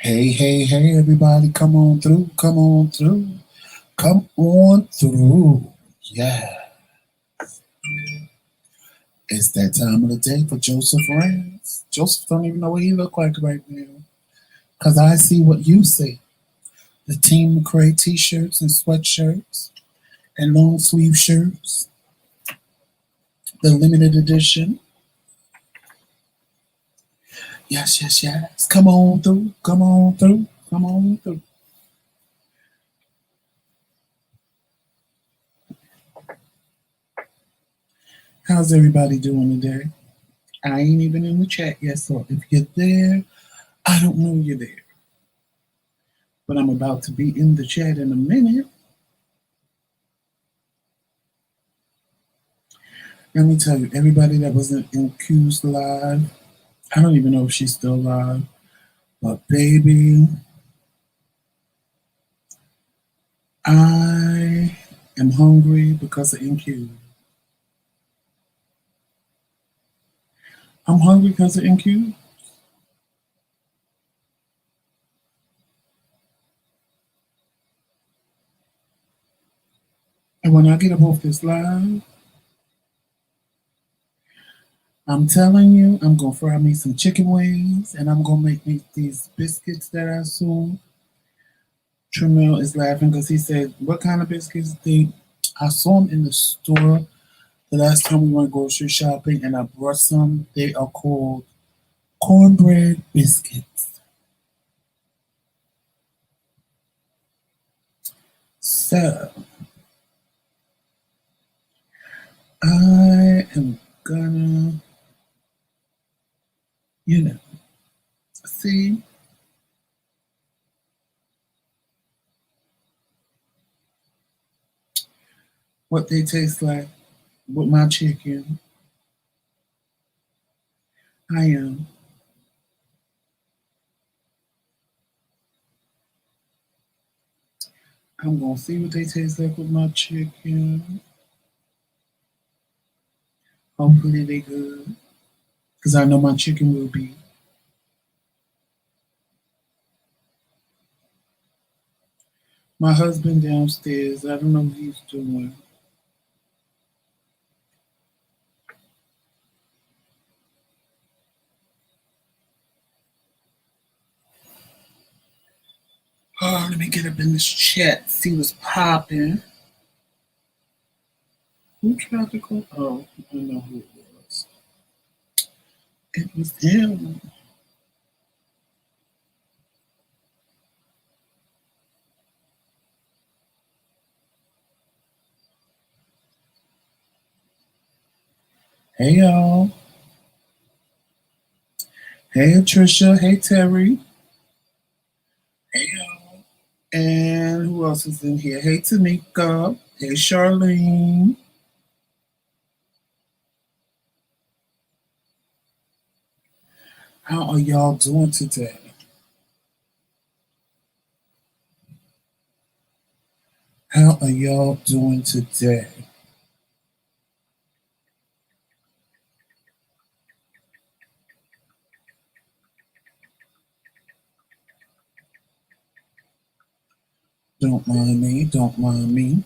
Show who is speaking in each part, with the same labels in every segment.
Speaker 1: Hey, hey, hey, everybody, come on through, come on through, come on through. Yeah, it's that time of the day for Joseph Rants. Joseph don't even know what he look like right now, because I see what you see. The Team McCray t-shirts and sweatshirts and long sleeve shirts, the limited edition. Yes, yes, yes. Come on through, come on through, come on through. How's everybody doing today? I ain't even in the chat yet, so if you're there, I don't know you're there. But I'm about to be in the chat in a minute. Let me tell you, everybody that was in Q's live, I don't even know if she's still live, but baby, I am hungry because of NQ. I'm hungry because of NQ. And when I get up off this live, I'm telling you, I'm gonna fry me some chicken wings and I'm gonna make me these biscuits that I saw. Tremel is laughing because he said, "What kind of biscuits?" I saw them in the store the last time we went grocery shopping, and I brought some. They are called cornbread biscuits. So I am gonna, you know, see what they taste like with my chicken. I am. I'm gonna see what they taste like with my chicken. Hopefully they good, cause I know my chicken will be. My husband downstairs. I don't know what he's doing. Oh, let me get up in this chat, see what's popping. Who tried to call? Oh, I know who it was. It was him. Hey y'all. Hey Trisha. Hey Terry. Hey y'all. And who else is in here? Hey Tanika. Hey Charlene. How are y'all doing today? How are y'all doing today? Don't mind me. Don't mind me.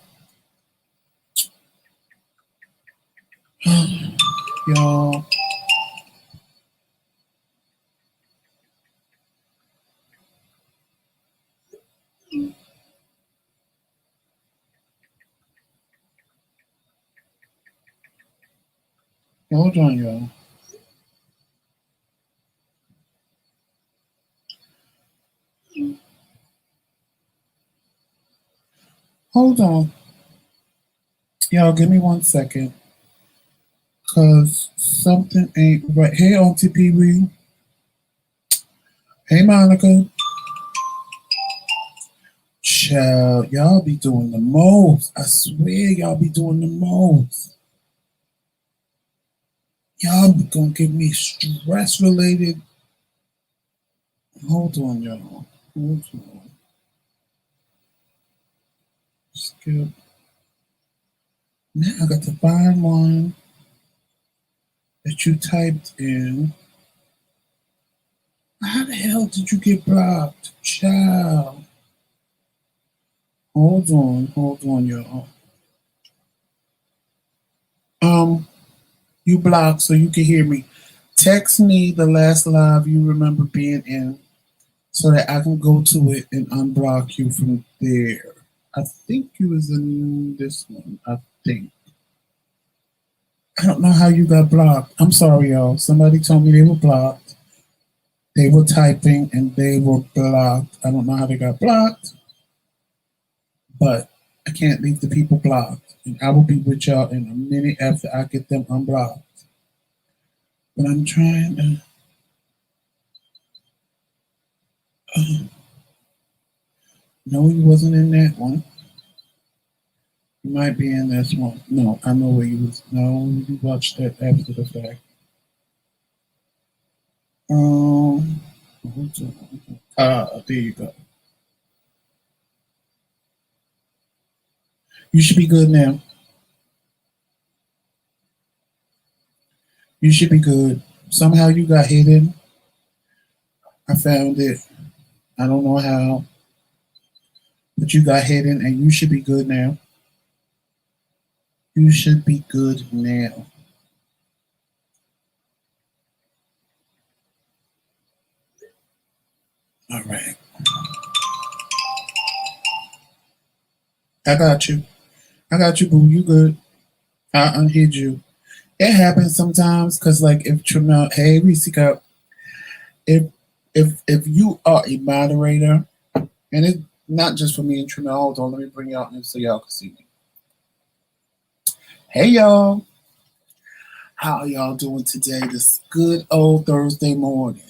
Speaker 1: Y'all. Hold on, y'all. Hold on. Y'all, give me 1 second. Cause something ain't right. Hey Auntie Pee Wee. Hey Monica. Child, y'all be doing the most. I swear y'all be doing the most. Y'all gonna give me stress related. Hold on, y'all. Hold on. Skip. Now I got to find one that you typed in. the hell did you get blocked? Child. Hold on, y'all. You blocked so you can hear me. Text me the last live you remember being in so that I can go to it and unblock you from there. I think you was in this one. I think. I don't know how you got blocked. I'm sorry, y'all. Somebody told me they were blocked. They were typing and they were blocked. I don't know how they got blocked, but I can't leave the people blocked. And I will be with y'all in a minute after I get them unblocked. But I'm trying to. No, he wasn't in that one. He might be in this one. No, I know where he was. No, you watched that after the fact. There you go. You should be good now. You should be good. Somehow you got hidden. I found it. I don't know how. But you got hidden and you should be good now. You should be good now. All right. I got you. I got you, boo. You good. I unhid you. It happens sometimes because, like, if Tremel, hey, Risika, if if you are a moderator, and it's not just for me and Tremel, hold on, let me bring y'all in so y'all can see me. Hey, y'all. How are y'all doing today? This good old Thursday morning.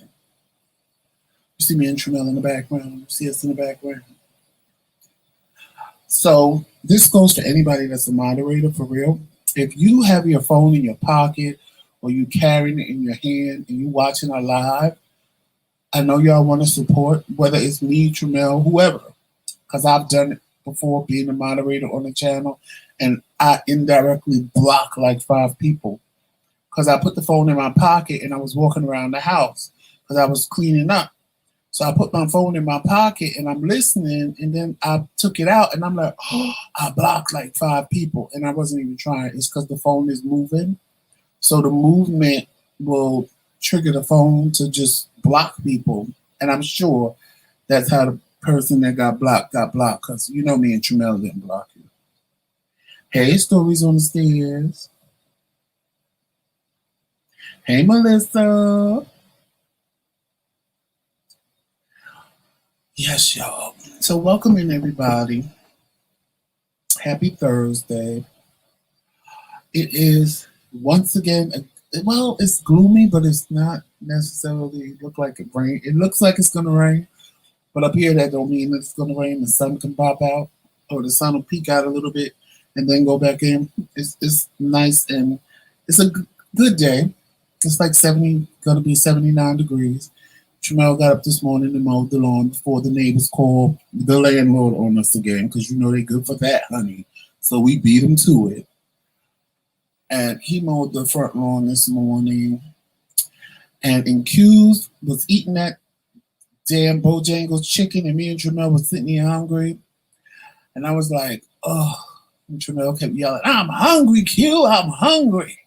Speaker 1: You see me and Tremel in the background. You see us in the background. So this goes to anybody that's a moderator for real. If you have your phone in your pocket or you carrying it in your hand and you watching our live, I know y'all want to support, whether it's me, Tremel, whoever, because I've done it before being a moderator on the channel, and I indirectly block like 5 people because I put the phone in my pocket and I was walking around the house because I was cleaning up. So I put my phone in my pocket and I'm listening, and then I took it out and I'm like, oh, I blocked like 5 people, and I wasn't even trying. It's because the phone is moving. So the movement will trigger the phone to just block people. And I'm sure that's how the person that got blocked because you know me and Tremel didn't block you. Hey, Stories on the Stairs. Hey, Melissa. Yes, y'all. So welcome in, everybody. Happy Thursday. It is once again, well, it's gloomy, but it's not necessarily look like it rain. It looks like it's gonna rain, but up here that don't mean it's gonna rain. The sun can pop out, or the sun will peek out a little bit and then go back in. It's nice and it's a good day. It's like gonna be 79 degrees. Tremel got up this morning and mowed the lawn before the neighbors called the landlord on us again, because you know they good for that, honey. So we beat them to it. And he mowed the front lawn this morning. And Kingz was eating that damn Bojangles chicken, and me and Tremel was sitting here hungry. And I was like, oh, and Tremel kept yelling, I'm hungry, Q, I'm hungry.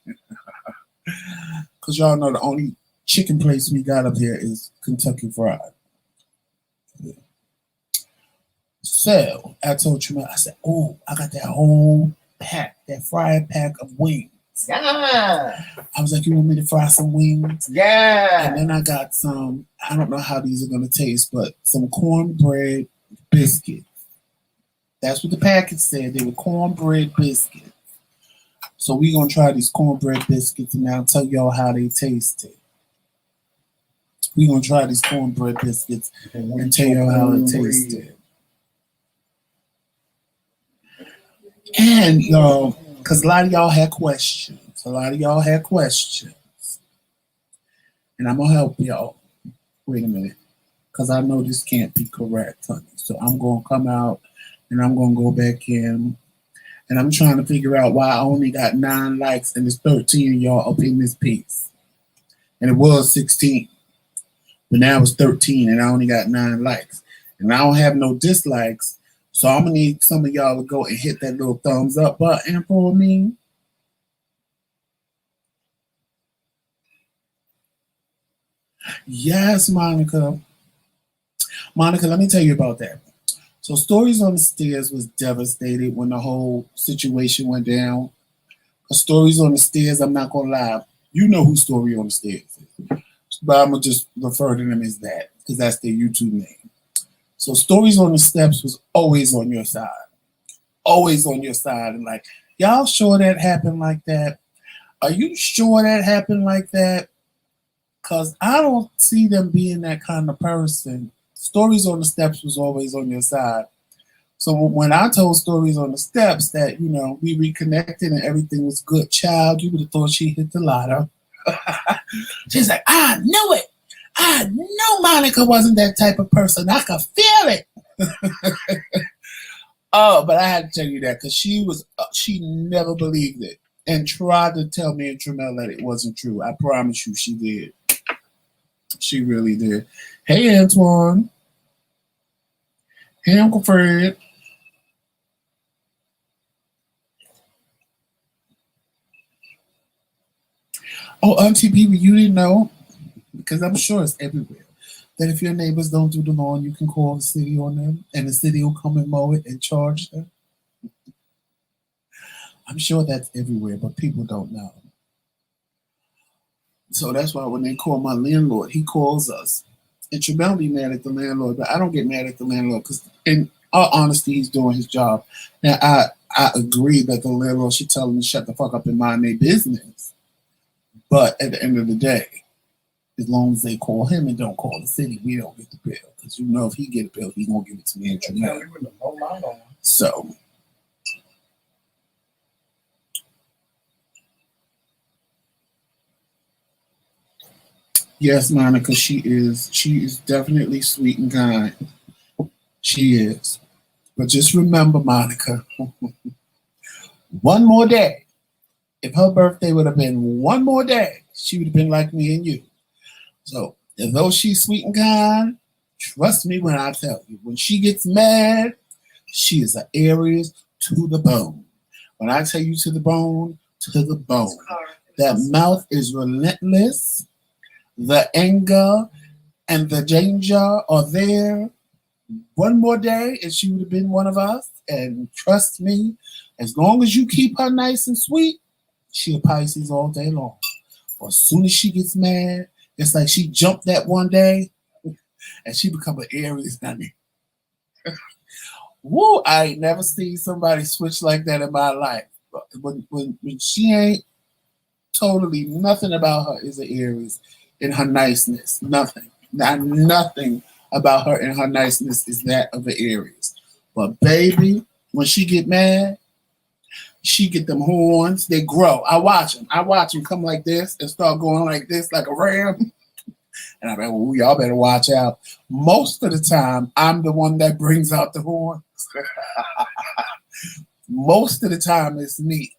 Speaker 1: Because y'all know the only chicken place we got up here is Kentucky Fried. So I told Tremel, I said, oh, I got that whole pack, that fried pack of wings.
Speaker 2: Yeah.
Speaker 1: I was like, you want me to fry some wings?
Speaker 2: Yeah.
Speaker 1: And then I got some, I don't know how these are going to taste, but some cornbread biscuits. That's what the package said. They were cornbread biscuits. So we're going to try these cornbread biscuits, and I'll tell y'all how they tasted. We're going to try these cornbread biscuits and tell y'all how it tasted. And, y'all, because a lot of y'all had questions. And I'm going to help y'all. Wait a minute. Because I know this can't be correct, honey. So I'm going to come out and I'm going to go back in. And I'm trying to figure out why I only got 9 likes and there's 13 of y'all up in this piece. And it was 16. But now it's 13 and I only got 9 likes. And I don't have no dislikes. So I'm going to need some of y'all to go and hit that little thumbs up button for me. Yes, Monica. Monica, let me tell you about that. So Stories on the Stairs was devastated when the whole situation went down. Stories on the Stairs, I'm not going to lie. You know who Story on the Stairs is. But I'm going to just refer to them as that because that's their YouTube name. So Stories on the Steps was always on your side. Always on your side. And like, y'all sure that happened like that? Are you sure that happened like that? Because I don't see them being that kind of person. Stories on the Steps was always on your side. So when I told Stories on the Steps that, we reconnected and everything was good, child, you would have thought she hit the lotto. She's like, I knew it. I knew Monica wasn't that type of person. I could feel it. Oh, but I had to tell you that because she never believed it and tried to tell me and Tramel that it wasn't true. I promise you she did. She really did. Hey, Antoine. Hey, Uncle Fred. Oh, Auntie Peewee, you didn't know? Because I'm sure it's everywhere. That if your neighbors don't do the lawn, you can call the city on them, and the city will come and mow it and charge them. I'm sure that's everywhere, but people don't know. So that's why when they call my landlord, he calls us. And Tramel be mad at the landlord, but I don't get mad at the landlord because, in all honesty, he's doing his job. Now, I agree that the landlord should tell them to shut the fuck up and mind their business. But at the end of the day, as long as they call him and don't call the city, we don't get the bill. Because if he get a bill, he's going to give it to me and Tramel. So, yes, Monica, she is definitely sweet and kind. She is. But just remember, Monica, one more day. If her birthday would have been one more day, she would have been like me and you. So, though she's sweet and kind, trust me when I tell you, when she gets mad, she is an Aries to the bone. When I tell you to the bone, to the bone. That mouth is relentless. The anger and the danger are there. One more day, and she would have been one of us. And trust me, as long as you keep her nice and sweet, she a Pisces all day long. But as soon as she gets mad, it's like she jumped that one day, and she become an Aries, honey. Woo! I ain't never seen somebody switch like that in my life. When she ain't totally nothing about her is an Aries in her niceness. Nothing. Nothing about her and her niceness is that of an Aries. But baby, when she get mad, she get them horns. They grow. I watch them come like this and start going like this, like a ram. And I'm like, well, y'all better watch out. Most of the time, I'm the one that brings out the horns. Most of the time, it's me.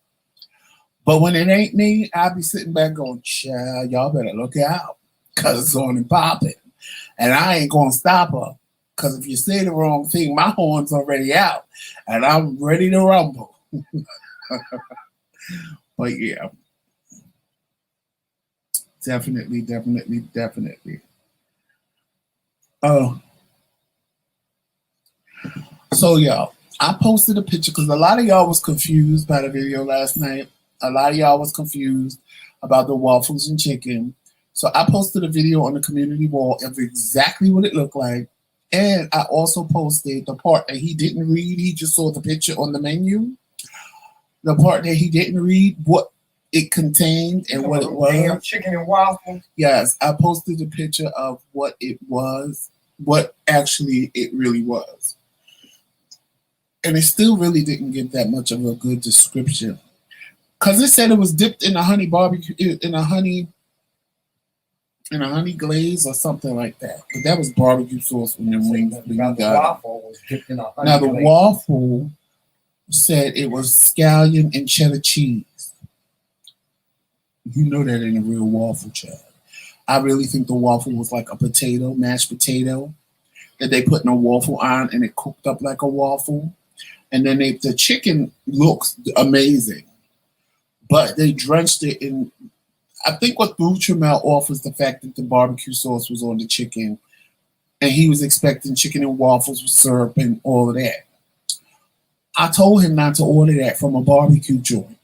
Speaker 1: But when it ain't me, I'll be sitting back going, child, y'all better look out because it's on and popping. And I ain't going to stop her because if you say the wrong thing, my horn's already out and I'm ready to rumble. But yeah, definitely. Oh, so y'all, I posted a picture because a lot of y'all was confused by the video last night. A lot of y'all was confused about the waffles and chicken. So I posted a video on the community wall of exactly what it looked like. And I also posted the part that he didn't read. He just saw the picture on the menu. The part that he didn't read, what it contained and what it was.
Speaker 2: Damn chicken and waffles.
Speaker 1: Yes, I posted a picture of what it was, what actually it really was. And it still really didn't give that much of a good description. Because it said it was dipped in a honey barbecue, in a honey glaze or something like that. But that was barbecue sauce when the wings.
Speaker 2: Now the waffle was dipped in a honey
Speaker 1: Now the
Speaker 2: glaze.
Speaker 1: waffle said it was scallion and cheddar cheese. You know that ain't a real waffle, child. I really think the waffle was like a potato, mashed potato, that they put in a waffle iron and it cooked up like a waffle. And then the chicken looks amazing, but they drenched it in. I think what threw Tramel off was the fact that the barbecue sauce was on the chicken, and he was expecting chicken and waffles with syrup and all of that. I told him not to order that from a barbecue joint.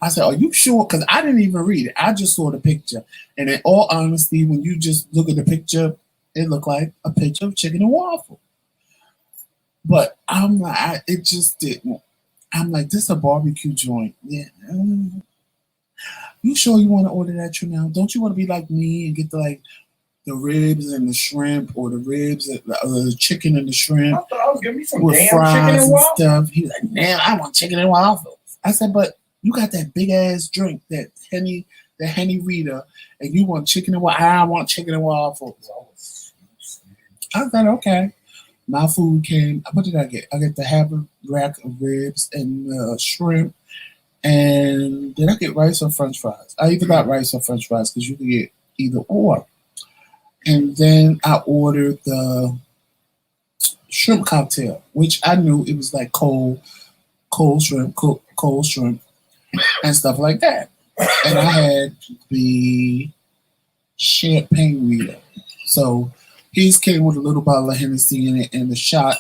Speaker 1: I said, "Are you sure?" Because I didn't even read it. I just saw the picture, and in all honesty, when you just look at the picture, it looked like a picture of chicken and waffle. But I'm like, it just didn't. I'm like, this is a barbecue joint. Yeah. You sure you want to order that now? Don't you want to be like me and get the ribs and the shrimp, or the ribs, the chicken and the
Speaker 2: I
Speaker 1: shrimp
Speaker 2: thought I was gonna be some
Speaker 1: with
Speaker 2: damn chicken
Speaker 1: fries
Speaker 2: and
Speaker 1: and
Speaker 2: waffles.
Speaker 1: stuff? He was like, man, I want chicken and waffles. I said, but you got that big ass drink, the Henny Rita, and you want chicken and waffles. I want chicken and waffles. I said, okay. My food came. What did I get? I get the half a rack of ribs and shrimp. And did I get rice or French fries? I either got rice or French fries because you can get either or. And then I ordered the shrimp cocktail, which I knew it was like cold shrimp, cold shrimp, and stuff like that. And I had the champagne Rita. So his came with a little bottle of Hennessy in it, and the shot.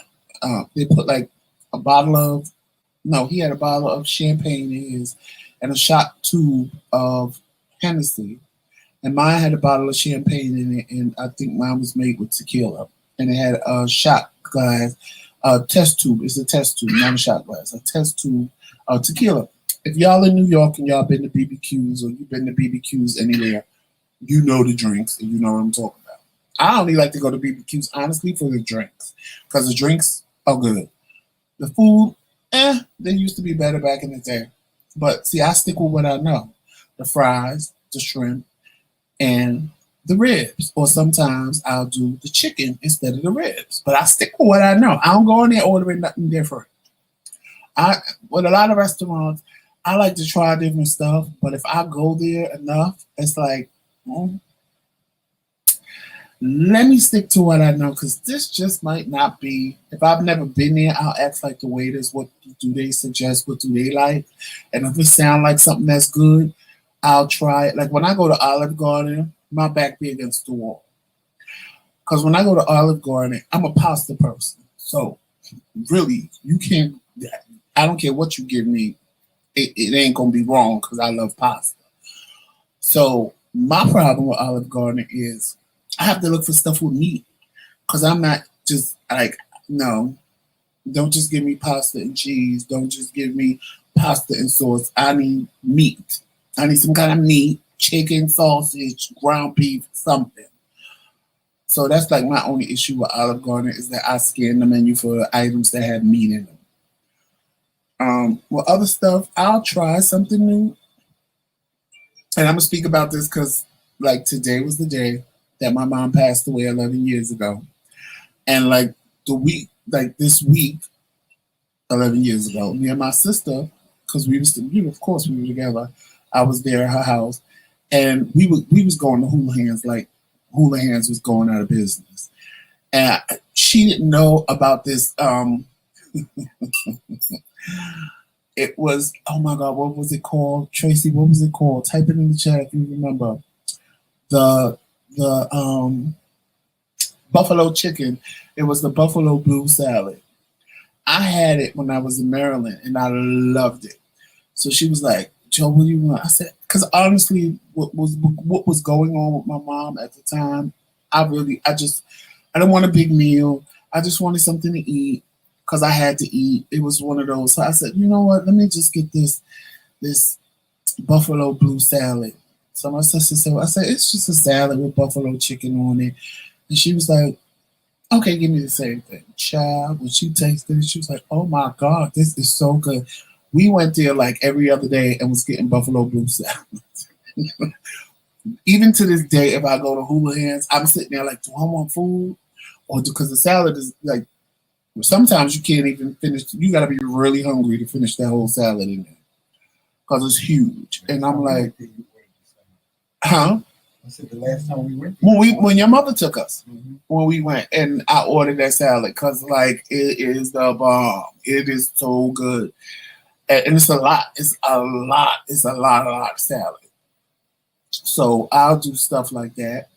Speaker 1: They put like a bottle of no, he had a bottle of champagne in his, and a shot tube of Hennessy. And mine had a bottle of champagne in it, and I think mine was made with tequila. And it had a shot glass, a test tube. It's a test tube, not a shot glass. A test tube of tequila. If y'all in New York and y'all been to BBQs, or you've been to BBQs anywhere, you know the drinks and you know what I'm talking about. I only like to go to BBQs honestly for the drinks, because the drinks are good. The food, they used to be better back in the day. But see, I stick with what I know: the fries, the shrimp, and the ribs. Or sometimes I'll do the chicken instead of the ribs. But I stick with what I know. I don't go in there ordering nothing different. I With a lot of restaurants, I like to try different stuff. But if I go there enough, it's like, mm, let me stick to what I know, because this just might not be. If I've never been there, I'll ask like the waiters, what do they suggest? What do they like? And if it sounds like something that's good, I'll try it. Like when I go to Olive Garden, my back be against the wall. Because when I go to Olive Garden, I'm a pasta person. So really, you can't. I don't care what you give me, it ain't gonna be wrong because I love pasta. So my problem with Olive Garden is I have to look for stuff with meat, because I'm not just like, no, don't just give me pasta and cheese. Don't just give me pasta and sauce. I need meat. I need some kind of meat, chicken, sausage, ground beef, something. So that's like my only issue with Olive Garden, is that I scan the menu for items that have meat in them. With other stuff, I'll try something new. And I'm gonna speak about this because like today was the day that my mom passed away 11 years ago. And like like this week, 11 years ago, me and my sister, because of course we were together. I was there at her house, and we was going to Hula Hands, like Hula Hands was going out of business, and she didn't know about this. It was, oh my god, what was it called, Tracy? What was it called? Type it in the chat if you remember. The buffalo chicken. It was the buffalo blue salad. I had it when I was in Maryland, and I loved it. So she was like, Joe, what do you want? I said, because honestly, what was going on with my mom at the time, I don't want a big meal. I just wanted something to eat because I had to eat. It was one of those. So I said, you know what? Let me just get this buffalo blue salad. So my sister said, I said, it's just a salad with buffalo chicken on it. And she was like, okay, give me the same thing. Child, when she tasted it, she was like, oh my God, this is so good. We went there like every other day and was getting buffalo blue salad. Even to this day, if I go to Hula Hands, I'm sitting there like, do I want food? Or because the salad is like, sometimes you can't even finish. You got to be really hungry to finish that whole salad in there because it's huge. And I'm like, Huh?
Speaker 2: I said the last time we went.
Speaker 1: When your mother took us,
Speaker 2: Mm-hmm.
Speaker 1: when we went, and I ordered that salad because like it is the bomb. It is so good, and it's a lot. It's a lot. It's a lot of salad. So I'll do stuff like that.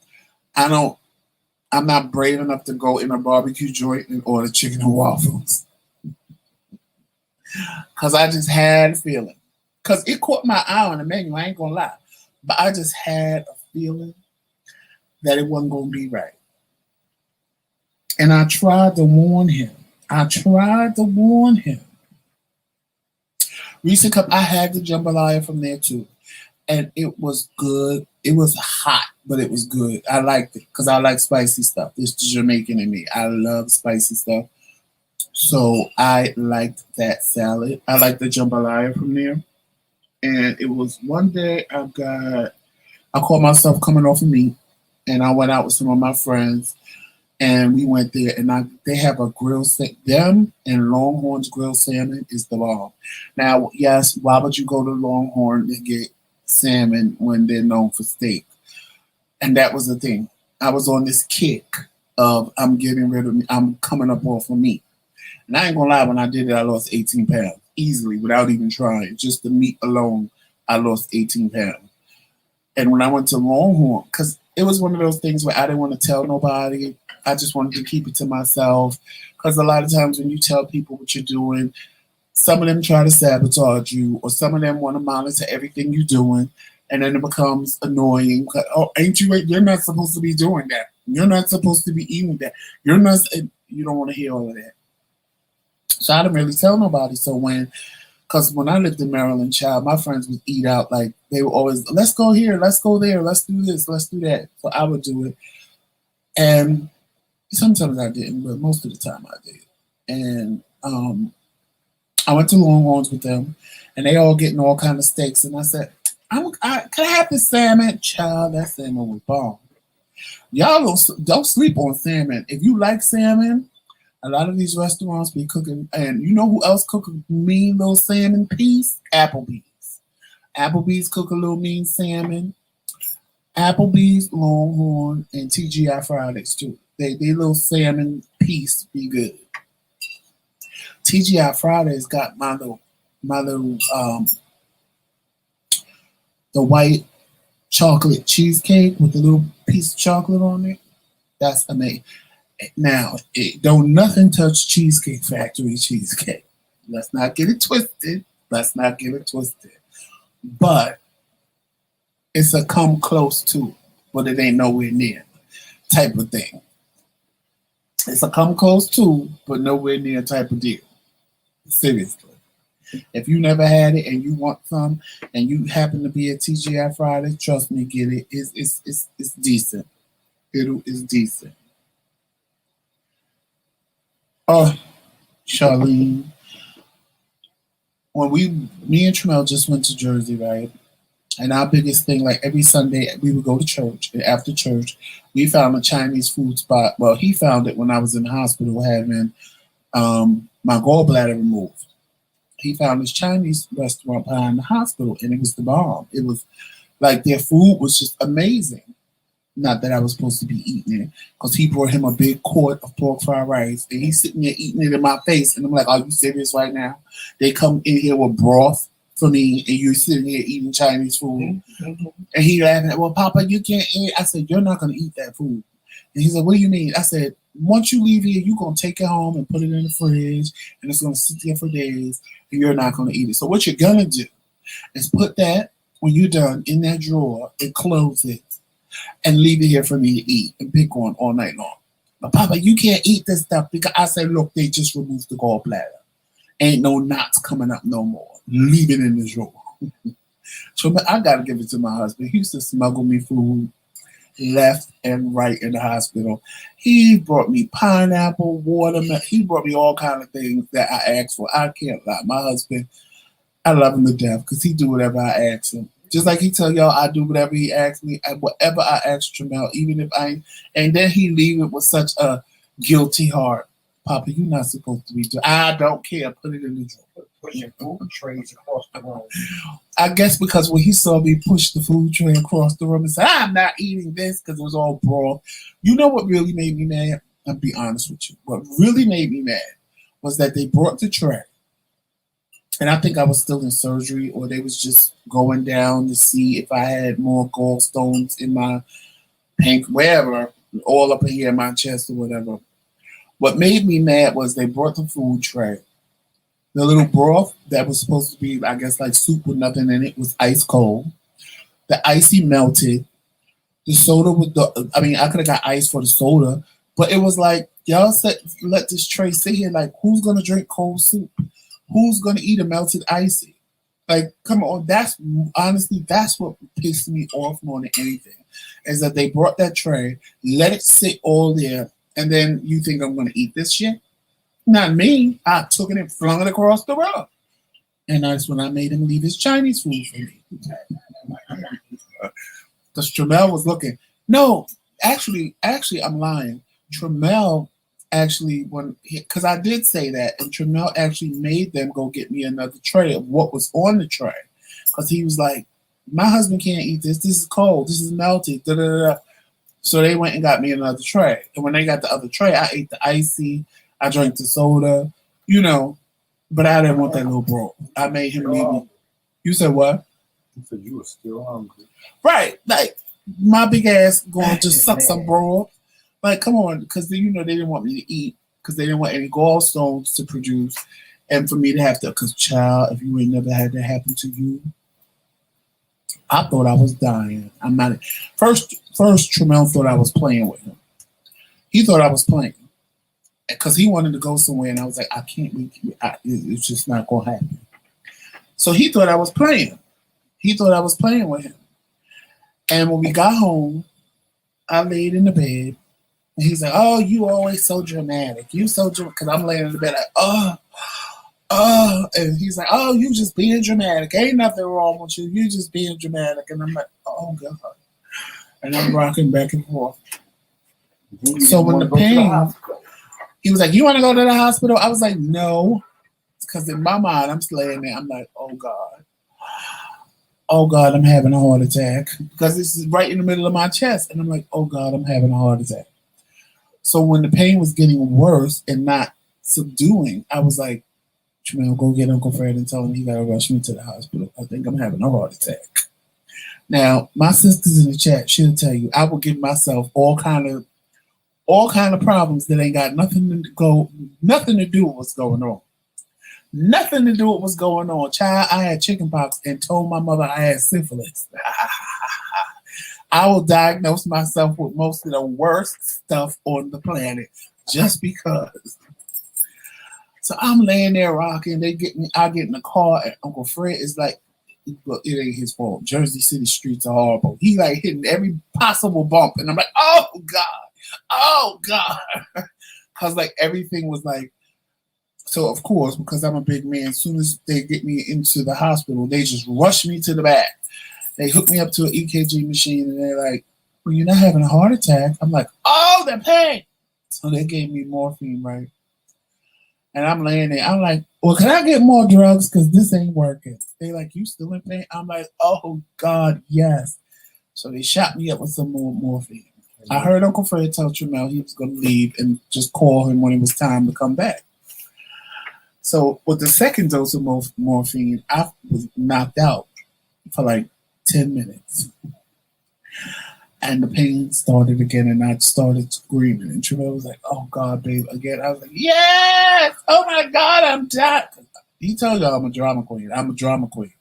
Speaker 1: I don't. I'm not brave enough to go in a barbecue joint and order chicken and waffles because I just had a feeling. Because it caught my eye on the menu. I ain't gonna lie, but I just had a feeling that it wasn't gonna be right. And I tried to warn him. I tried to warn him. Recent Cup, I had the jambalaya from there too, and it was good. It was hot, but it was good. I liked it because I like spicy stuff. It's the Jamaican in me. I love spicy stuff. So I liked that salad. I liked the jambalaya from there. And it was one day I caught myself coming off of meat, and I went out with some of my friends, and we went there, and they have a them and Longhorn's grilled salmon is the bomb. Now, yes, why would you go to Longhorn to get salmon when they're known for steak? And that was the thing. I was on this kick of I'm getting rid of me. I'm coming up off of meat. And I ain't gonna lie, when I did it, I lost 18 pounds easily without even trying. Just the meat alone, I lost 18 pounds. And when I went to Longhorn, because it was one of those things where I didn't want to tell nobody. I just wanted to keep it to myself. Because a lot of times when you tell people what you're doing, some of them try to sabotage you, or some of them want to monitor everything you're doing. And then it becomes annoying. Oh, ain't you? You're not supposed to be doing that. You're not supposed to be eating that. You're not. You don't want to hear all of that. So I didn't really tell nobody. So because when I lived in Maryland, child, my friends would eat out. Like they would always, let's go here, let's go there, let's do this, let's do that. So I would do it. And sometimes I didn't, but most of the time I did. And I went to Longhorns with them, and they all getting all kind of steaks. And I said, can I have the salmon? Child, that salmon was bomb. Y'all don't sleep on salmon. If you like salmon, a lot of these restaurants be cooking, and you know who else cook a mean little salmon piece? Applebee's. Applebee's cook a little mean salmon. Applebee's, Longhorn, and TGI Fridays too. They little salmon piece be good. TGI Fridays got my little the white chocolate cheesecake with the little piece of chocolate on it. That's amazing. Now, it don't nothing touch Cheesecake Factory cheesecake. Let's not get it twisted. Let's not get it twisted. But it's a come close to, but it ain't nowhere near type of thing. It's a come close to, but nowhere near type of deal. Seriously. If you never had it and you want some, and you happen to be at TGI Friday, trust me, get it. It's decent. It is decent. Oh, Charlene, when me and Tramel just went to Jersey, right? And our biggest thing, like every Sunday, we would go to church. And after church, we found a Chinese food spot. Well, he found it when I was in the hospital having my gallbladder removed. He found this Chinese restaurant behind the hospital, and it was the bomb. It was like their food was just amazing. Not that I was supposed to be eating it, because he brought him a big quart of pork fried rice, and he's sitting there eating it in my face, and I'm like, "Are you serious right now? They come in here with broth for me, and you're sitting here eating Chinese food."
Speaker 2: Mm-hmm.
Speaker 1: And he laughed, "Well, Papa, you can't eat." I said, "You're not going to eat that food." And he said, "What do you mean?" I said, "Once you leave here, you're going to take it home and put it in the fridge, and it's going to sit there for days, and you're not going to eat it. So what you're going to do is put that, when you're done, in that drawer and close it and leave it here for me to eat and pick on all night long. But Papa, you can't eat this stuff," because I said, "Look, they just removed the gallbladder. Ain't no knots coming up no more. Leave it in the drawer." So but I got to give it to my husband. He used to smuggle me food left and right in the hospital. He brought me pineapple, watermelon. He brought me all kind of things that I asked for. I can't lie. My husband, I love him to death because he do whatever I ask him. Just like he tell y'all, I do whatever he asks me, and whatever I ask Tramel, even if I ain't. And then he leave it with such a guilty heart. "Papa, you're not supposed to be doing. I don't care. Put it in the drawer."
Speaker 2: pushing food trays across the room.
Speaker 1: I guess because when he saw me push the food tray across the room and said, I'm not eating this because it was all broth. You know what really made me mad? I'll be honest with you. What really made me mad was that they brought the tray. And I think I was still in surgery or they was just going down to see if I had more gallstones in my wherever, all up in here in my chest or whatever. What made me mad was they brought the food tray. The little broth that was supposed to be, I guess, like soup with nothing in it was ice cold. The icy melted. The soda with I could have got ice for the soda, but it was like, y'all said, let this tray sit here. Like, who's going to drink cold soup? Who's going to eat a melted icy? Like, come on. That's what pissed me off more than anything. Is that they brought that tray, let it sit all there, and then you think I'm going to eat this shit? Not me. I took it and flung it across the room. And that's when I made him leave his Chinese food for me. Because Tramel was looking. No, actually, I'm lying. Tramel actually, because I did say that, and Tramel actually made them go get me another tray of what was on the tray. Because he was like, my husband can't eat this. This is cold. This is melted. Da, da, da, da. So they went and got me another tray. And when they got the other tray, I ate the icy. I drank the soda, but I didn't want that little bro. I made him leave me. You said what?
Speaker 2: You said you were still hungry.
Speaker 1: Right. Like, my big ass going to just suck some bro. Like, come on. Because, they didn't want me to eat. Because they didn't want any gallstones to produce. And for me to have to, because, child, if you ain't never had that happen to you, I thought I was dying. I'm not. First, Tremel thought I was playing with him. He thought I was playing. Because he wanted to go somewhere, and I was like, I can't. It's just not going to happen. So he thought I was playing. He thought I was playing with him. And when we got home, I laid in the bed, and he's like, oh, you always so dramatic. You so dramatic. Because I'm laying in the bed like, oh. And he's like, oh, you just being dramatic. Ain't nothing wrong with you. You just being dramatic. And I'm like, oh, God. And I'm rocking back and forth. So when the pain... He was like, you want to go to the hospital? I was like, no. Because in my mind, I'm still laying there. I'm like, oh, God. Oh, God, I'm having a heart attack. Because this is right in the middle of my chest. And I'm like, oh, God, I'm having a heart attack. So when the pain was getting worse and not subduing, I was like, Jamel, go get Uncle Fred and tell him he got to rush me to the hospital. I think I'm having a heart attack. Now, my sister's in the chat. She'll tell you, I will give myself all kind of problems that ain't got nothing to do with what's going on. Nothing to do with what's going on. Child, I had chickenpox and told my mother I had syphilis. I will diagnose myself with most of the worst stuff on the planet just because. So I'm laying there rocking. I get in the car and Uncle Fred is like, well, it ain't his fault. Jersey City streets are horrible. He like hitting every possible bump. And I'm like, oh, God. Oh, God. Because, like, everything was like, so, of course, because I'm a big man, as soon as they get me into the hospital, they just rush me to the back. They hook me up to an EKG machine, and they're like, well, you're not having a heart attack. I'm like, oh, the pain. So they gave me morphine, right? And I'm laying there. I'm like, well, can I get more drugs? Because this ain't working. They like, you still in pain? I'm like, oh, God, yes. So they shot me up with some more morphine. I heard Uncle Fred tell Tramel he was going to leave and just call him when it was time to come back. So with the second dose of morphine, I was knocked out for like 10 minutes. And the pain started again, and I started screaming. And Tramel was like, oh, God, babe, again. I was like, yes! Oh, my God, I'm dying. He told y'all I'm a drama queen. I'm a drama queen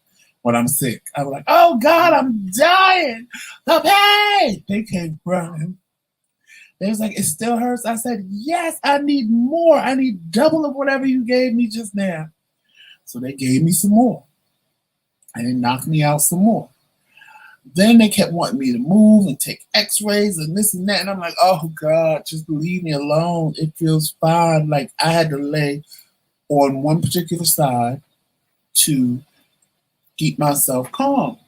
Speaker 1: when I'm sick. I was like, oh, God, I'm dying. The pain! They came running. They was like, it still hurts. I said, yes, I need more. I need double of whatever you gave me just now. So they gave me some more. And they knocked me out some more. Then they kept wanting me to move and take x-rays and this and that. And I'm like, oh, God, just leave me alone. It feels fine. Like I had to lay on one particular side to keep myself calm.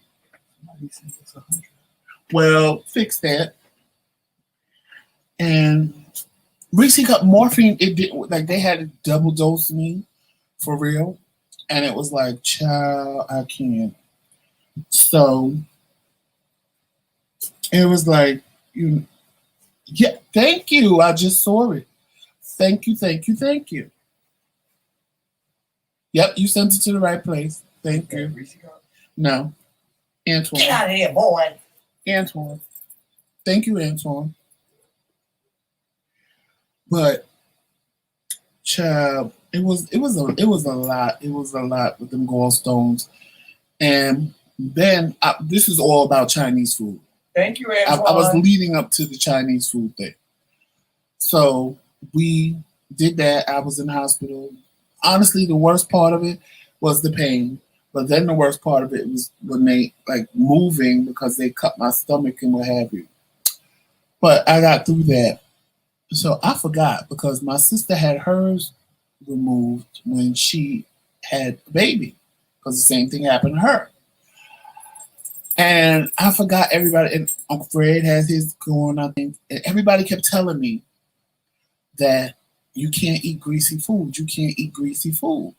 Speaker 1: Well, fix that. And Reese got morphine. It did like they had to double dose me for real. And it was like, child, I can't. So it was like, you, yeah, thank you. I just saw it. Thank you, thank you, thank you. Yep, you sent it to the right place. Thank you. No, Antoine.
Speaker 2: Get out of here, boy.
Speaker 1: Antoine. Thank you, Antoine. But child, it was a lot with them gallstones. And then this is all about Chinese food.
Speaker 2: Thank you,
Speaker 1: I was
Speaker 2: Antoine.
Speaker 1: leading up to the Chinese food thing. So we did that. I was in the hospital. Honestly, the worst part of it was the pain. But then the worst part of it was when they like moving because they cut my stomach and what have you. But I got through that. So I forgot because my sister had hers removed when she had a baby because the same thing happened to her. And I forgot everybody. And Uncle Fred has his going, I think. And everybody kept telling me that you can't eat greasy food. You can't eat greasy food.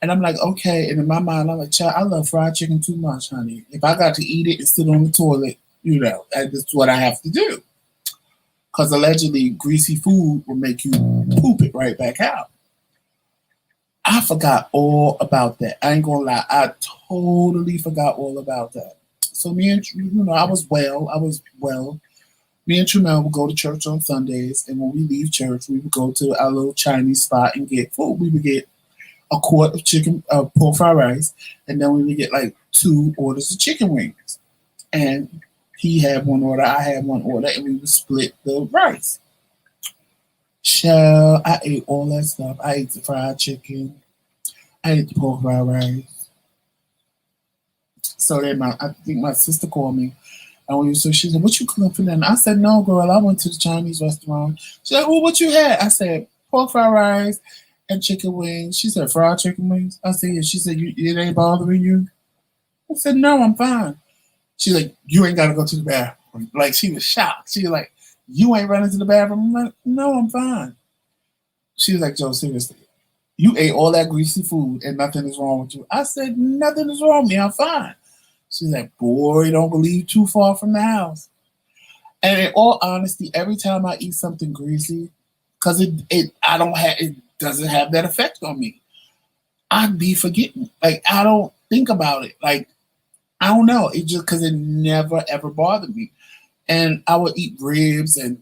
Speaker 1: And I'm like, okay. And in my mind, I'm like, child, I love fried chicken too much, honey. If I got to eat it and sit on the toilet, that's what I have to do. Because allegedly, greasy food will make you poop it right back out. I forgot all about that. I ain't gonna lie. I totally forgot all about that. So me and I was well. I was well. Me and Trumel would go to church on Sundays, and when we leave church, we would go to our little Chinese spot and get food. We would get a quart of chicken, pork fried rice, and then we would get like 2 orders of chicken wings. And he had one order, I had one order, and we would split the rice. Child, I ate all that stuff. I ate the fried chicken. I ate the pork fried rice. So then I think my sister called me. And so she said, "What you cooking for them?" I said, "No, girl, I went to the Chinese restaurant." She said, "Well, what you had?" I said, "Pork fried rice and chicken wings." She said, "Fried chicken wings?" I said, "Yeah." She said, "It ain't bothering you?" I said, "No, I'm fine." She's like, "You ain't got to go to the bathroom." Like, she was shocked. She was like, "You ain't running to the bathroom?" I'm like, "No, I'm fine." She was like, "Joe, seriously, you ate all that greasy food and nothing is wrong with you?" I said, "Nothing is wrong with me. I'm fine." She's like, "Boy, don't believe too far from the house." And in all honesty, every time I eat something greasy, because it doesn't have that effect on me. I'd be forgetting. Like, I don't think about it. Like, I don't know. It just because it never ever bothered me. And I would eat ribs and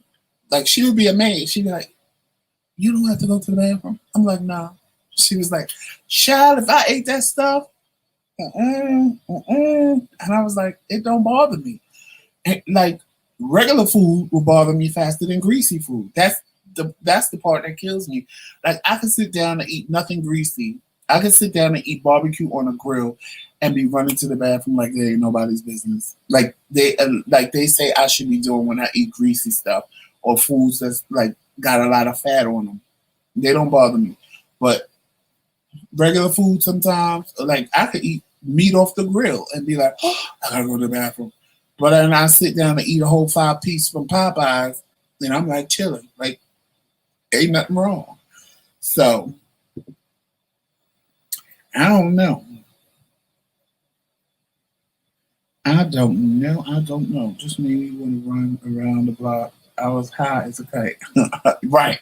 Speaker 1: like she would be amazed. She'd be like, "You don't have to go to the bathroom." I'm like, "No." She was like, "Child, if I ate that stuff, and I was like, "It don't bother me." And, like, regular food will bother me faster than greasy food. That's the part that kills me. Like, I could sit down and eat nothing greasy. I could sit down and eat barbecue on a grill and be running to the bathroom like they ain't nobody's business. Like they say I should be doing when I eat greasy stuff or foods that's like got a lot of fat on them. They don't bother me. But regular food sometimes, like I could eat meat off the grill and be like, "Oh, I gotta go to the bathroom." But then I sit down and eat a whole 5 piece from Popeyes, and I'm like chilling, like ain't nothing wrong. So I don't know. I don't know. I don't know. Just made me want to run around the block. I was high as a kite. Right.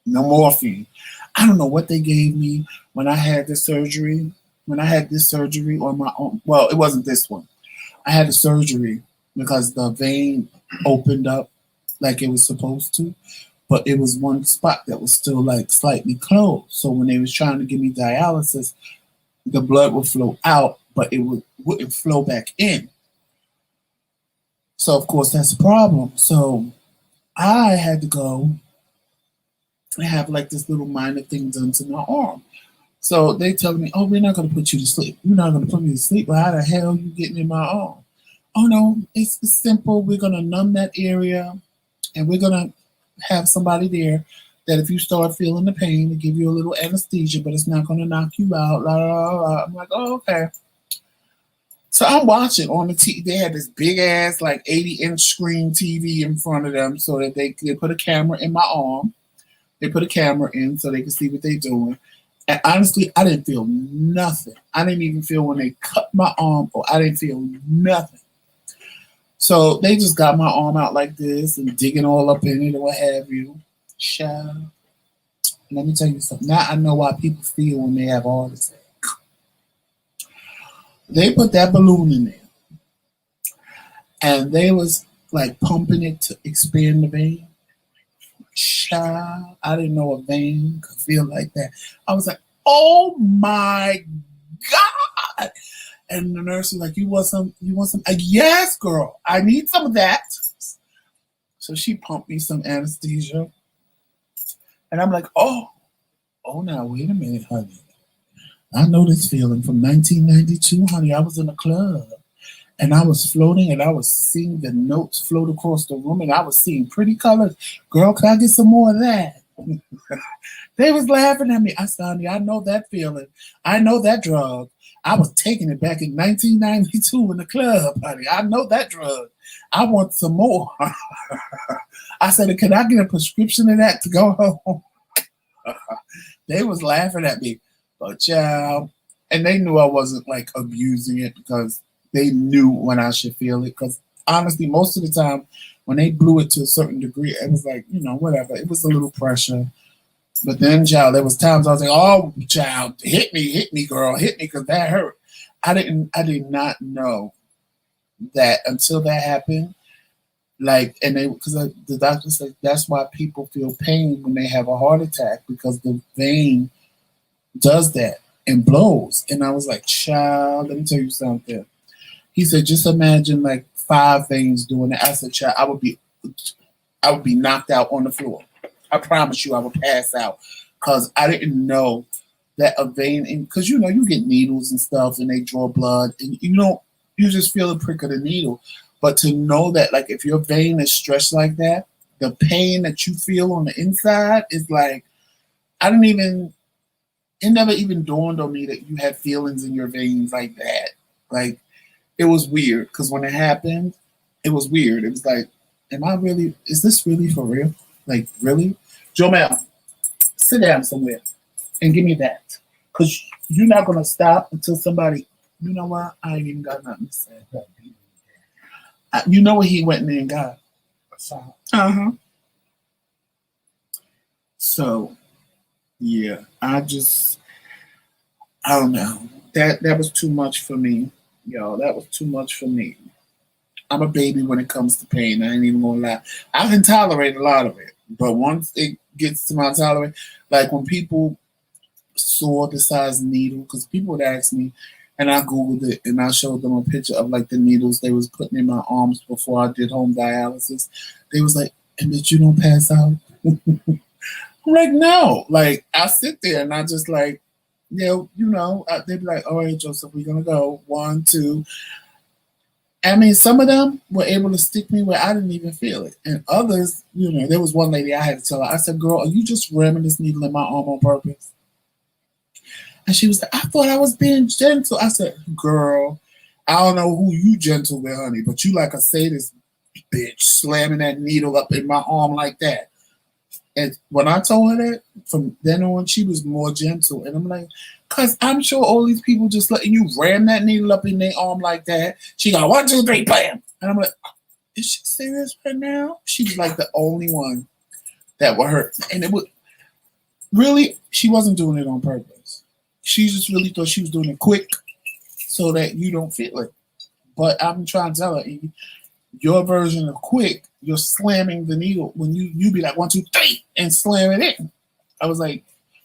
Speaker 1: No morphine. I don't know what they gave me when I had the surgery. When I had this surgery on my own. Well, it wasn't this one. I had a surgery because the vein opened up like it was supposed to, but it was one spot that was still like slightly closed. So when they was trying to give me dialysis, the blood would flow out, but wouldn't flow back in. So of course that's a problem. So I had to go and have like this little minor thing done to my arm. So they telling me, "Oh, we're not gonna put you to sleep. You're not gonna put me to sleep. Well, how the hell are you getting in my arm?" "Oh no, it's simple. We're gonna numb that area and we're gonna have somebody there that if you start feeling the pain, to give you a little anesthesia, but it's not gonna knock you out." La, la, la, la. I'm like, "Oh, okay." So I'm watching on the TV. They had this big ass, like 80-inch screen TV in front of them so that they put a camera in my arm. They put a camera in so they could see what they're doing. And honestly, I didn't feel nothing. I didn't even feel when they cut my arm, or I didn't feel nothing. So they just got my arm out like this and digging all up in it or what have you. Child, let me tell you something. Now I know why people feel when they have heart attack. They put that balloon in there and they was like pumping it to expand the vein. Child, I didn't know a vein could feel like that. I was like, oh my God. And the nurse was like, you want some? You want some? Yes, girl. I need some of that. So she pumped me some anesthesia. And I'm like, oh, now, wait a minute, honey. I know this feeling from 1992, honey. I was in a club and I was floating and I was seeing the notes float across the room and I was seeing pretty colors. Girl, can I get some more of that? They was laughing at me. I said, honey, I know that feeling. I know that drug. I was taking it back in 1992 in the club, honey. I know that drug. I want some more. I said, can I get a prescription of that to go home? They was laughing at me. But child, and they knew I wasn't like abusing it because they knew when I should feel it. Because honestly, most of the time when they blew it to a certain degree, it was like, whatever. It was a little pressure. But then, child, there was times I was like, "Oh, child, hit me, girl, hit me," because that hurt. I did not know that until that happened. Like, and because the doctor said that's why people feel pain when they have a heart attack because the vein does that and blows. And I was like, "Child, let me tell you something." He said, "Just imagine like five veins doing it." I said, "Child, I would be knocked out on the floor. I promise you, I would pass out because I didn't know that a vein, because you get needles and stuff, and they draw blood, and you just feel the prick of the needle. But to know that, like, if your vein is stretched like that, the pain that you feel on the inside is like, I didn't even, it never even dawned on me that you had feelings in your veins like that. Like, it was weird because when it happened, it was weird. It was like, is this really for real? Like, really? Joe Mel, sit down somewhere and give me that. Because you're not going to stop until somebody, you know what? I ain't even got nothing to say. You know what he went in there and got? Uh huh. So, yeah, I don't know. That was too much for me. Yo, that was too much for me. I'm a baby when it comes to pain. I ain't even gonna lie. I can tolerate a lot of it. But once it gets to my tolerance, like when people saw the size needle, because people would ask me, and I Googled it and I showed them a picture of like the needles they was putting in my arms before I did home dialysis. They was like, and bitch, you don't pass out? I'm like, no. Like, I sit there and I just like, they'd be like, all right, Joseph, we're going to go. 1, 2. I mean, some of them were able to stick me where I didn't even feel it. And others, there was one lady I had to tell her, I said, girl, are you just ramming this needle in my arm on purpose? And she was like, I thought I was being gentle. I said, girl, I don't know who you gentle with, honey, but you like a sadist bitch slamming that needle up in my arm like that. And when I told her that, from then on, she was more gentle. And I'm like, because I'm sure all these people just letting you ram that needle up in their arm like that. She got 1, 2, 3, bam. And I'm like, is she serious right now? She was like the only one that would hurt. And it would really, she wasn't doing it on purpose. She just really thought she was doing it quick so that you don't feel it. But I'm trying to tell her, your version of quick, you're slamming the needle when you be like 1, 2, 3 and slam it in. I was like,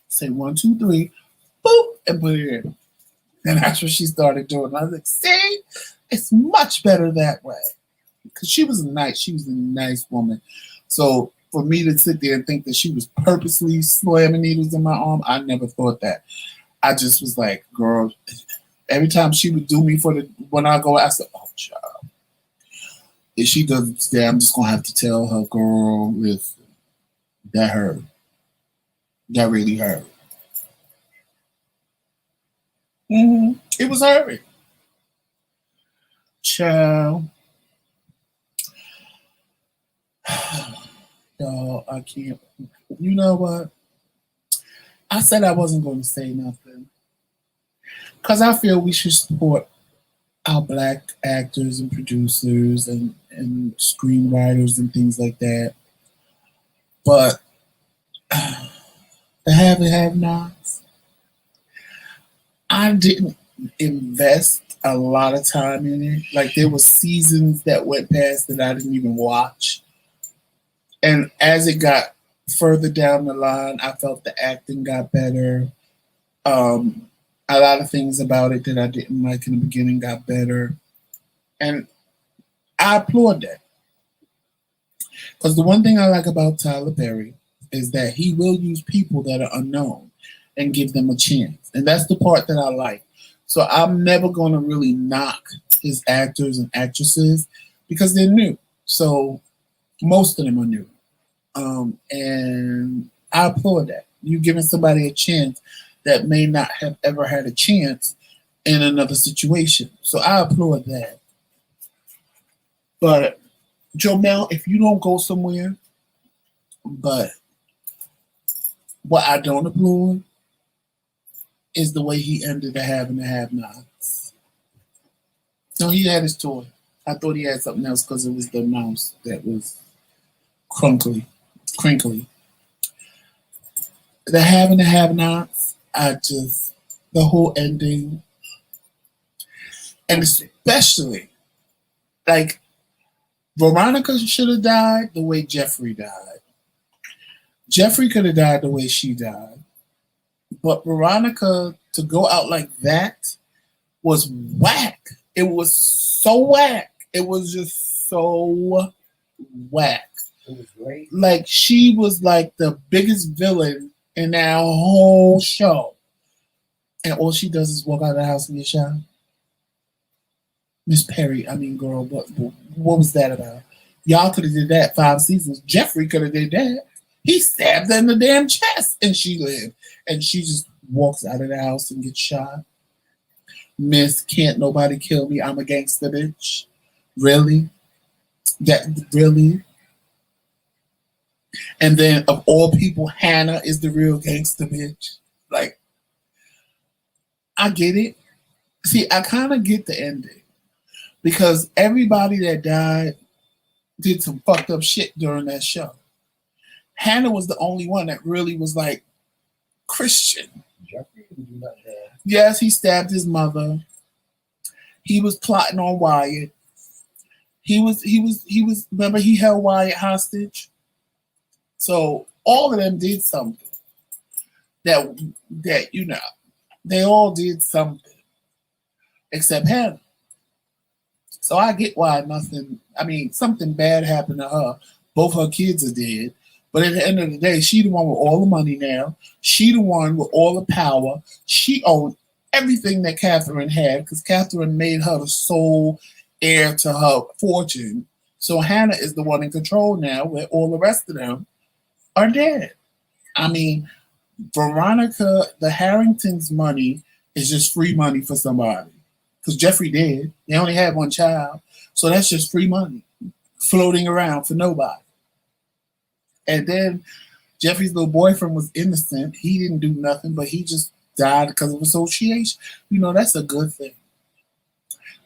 Speaker 1: say 1, 2, 3, boop, and put it in. And that's what she started doing. I was like, see, it's much better that way. Because she was a nice woman. So for me to sit there and think that she was purposely slamming needles in my arm, I never thought that. I just was like, girl, every time she would do me when I go, I said, oh, child. If she does it today, I'm just gonna have to tell her, girl, listen, that hurt. That really hurt. It was hurting. Child. Y'all, I can't. You know what? I said I wasn't going to say nothing because I feel we should support our black actors and producers and screenwriters and things like that. But the have and have nots, I didn't invest a lot of time in it. Like there were seasons that went past that I didn't even watch. And as it got further down the line, I felt the acting got better. Um, a lot of things about it that I didn't like in the beginning got better. And I applaud that. Because the one thing I like about Tyler Perry is that he will use people that are unknown and give them a chance. And that's the part that I like. So I'm never going to really knock his actors and actresses because they're new. So most of them are new. And I applaud that. You're giving somebody a chance that may not have ever had a chance in another situation. So I applaud that. But Jomel, if you don't go somewhere, but what I don't applaud is the way he ended the have and the have nots. No, he had his toy. I thought he had something else because it was the mouse that was crinkly. The have and the have nots, the whole ending, and especially, like, Veronica should have died the way Jeffrey died. Jeffrey could have died the way she died. But Veronica, to go out like that was whack. It was so whack. It was just so whack.
Speaker 2: It was great.
Speaker 1: Like she was like the biggest villain in that whole show. And all she does is walk out of the house and get shot. Miss Perry, I mean, girl, what was that about? Y'all could have did that 5 seasons. Jeffrey could have did that. He stabbed her in the damn chest and she lived. And she just walks out of the house and gets shot. Miss Can't Nobody Kill Me, I'm a Gangster Bitch. Really? Really? And then of all people, Hannah is the real gangster bitch. Like, I get it. See, I kind of get the ending. Because everybody that died did some fucked up shit during that show. Hannah was the only one that really was like Christian.
Speaker 2: Jeffrey didn't do nothing bad.
Speaker 1: Yes, he stabbed his mother. He was plotting on Wyatt. He was remember he held Wyatt hostage. So all of them did something that they all did something except Hannah. So I get why something bad happened to her. Both her kids are dead. But at the end of the day, she the one with all the money now. She the one with all the power. She owned everything that Catherine had because Catherine made her the sole heir to her fortune. So Hannah is the one in control now where all the rest of them are dead. I mean, Veronica, the Harrington's money is just free money for somebody. Because Jeffrey did. They only had one child. So that's just free money floating around for nobody. And then Jeffrey's little boyfriend was innocent. He didn't do nothing, but he just died because of association. That's a good thing.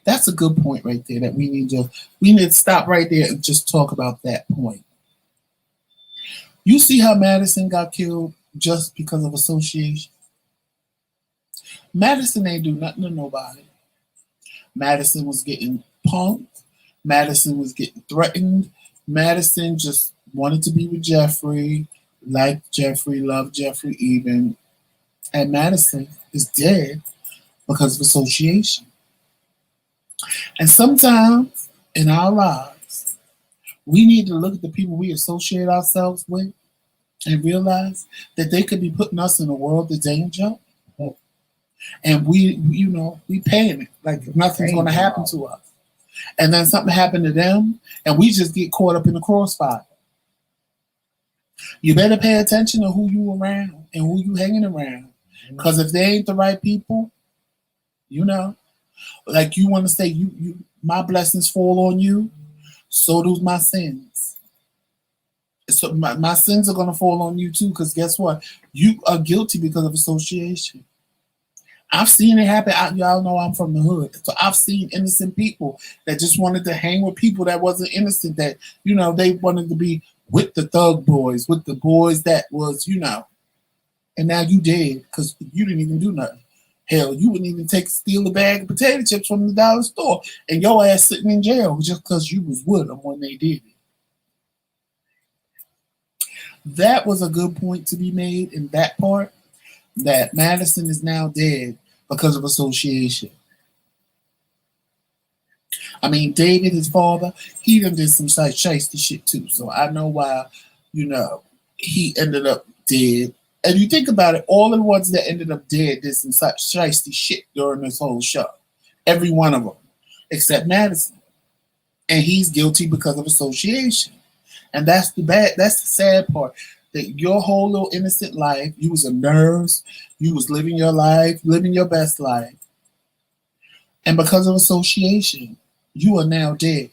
Speaker 1: That's a good point right there that we need to stop right there and just talk about that point. You see how Madison got killed just because of association? Madison ain't do nothing to nobody. Madison was getting punked. Madison was getting threatened. Madison just wanted to be with Jeffrey, liked Jeffrey, loved Jeffrey even. And Madison is dead because of association. And sometimes in our lives, we need to look at the people we associate ourselves with and realize that they could be putting us in a world of danger. And we paying it like nothing's going to happen to us. And then something happened to them, and we just get caught up in the crossfire. You better pay attention to who you around and who you hanging around. Because if they ain't the right people, like you want to say, my blessings fall on you, so do my sins. So my sins are gonna fall on you too, because guess what? You are guilty because of association. I've seen it happen. Y'all know I'm from the hood, so I've seen innocent people that just wanted to hang with people that wasn't innocent. That they wanted to be with the thug boys, with the boys that was and now you dead because you didn't even do nothing. Hell, you wouldn't even steal a bag of potato chips from the dollar store, and your ass sitting in jail just because you was with them when they did it. That was a good point to be made in that part. That Madison is now dead because of association. I mean, David, his father, he done did some shiesty shit too. So I know why, he ended up dead. And you think about it, all the ones that ended up dead did some shiesty shit during this whole show. Every one of them, except Madison. And he's guilty because of association. And that's the sad part. That your whole little innocent life, you was a nurse, you was living your life, living your best life. And because of association, you are now dead.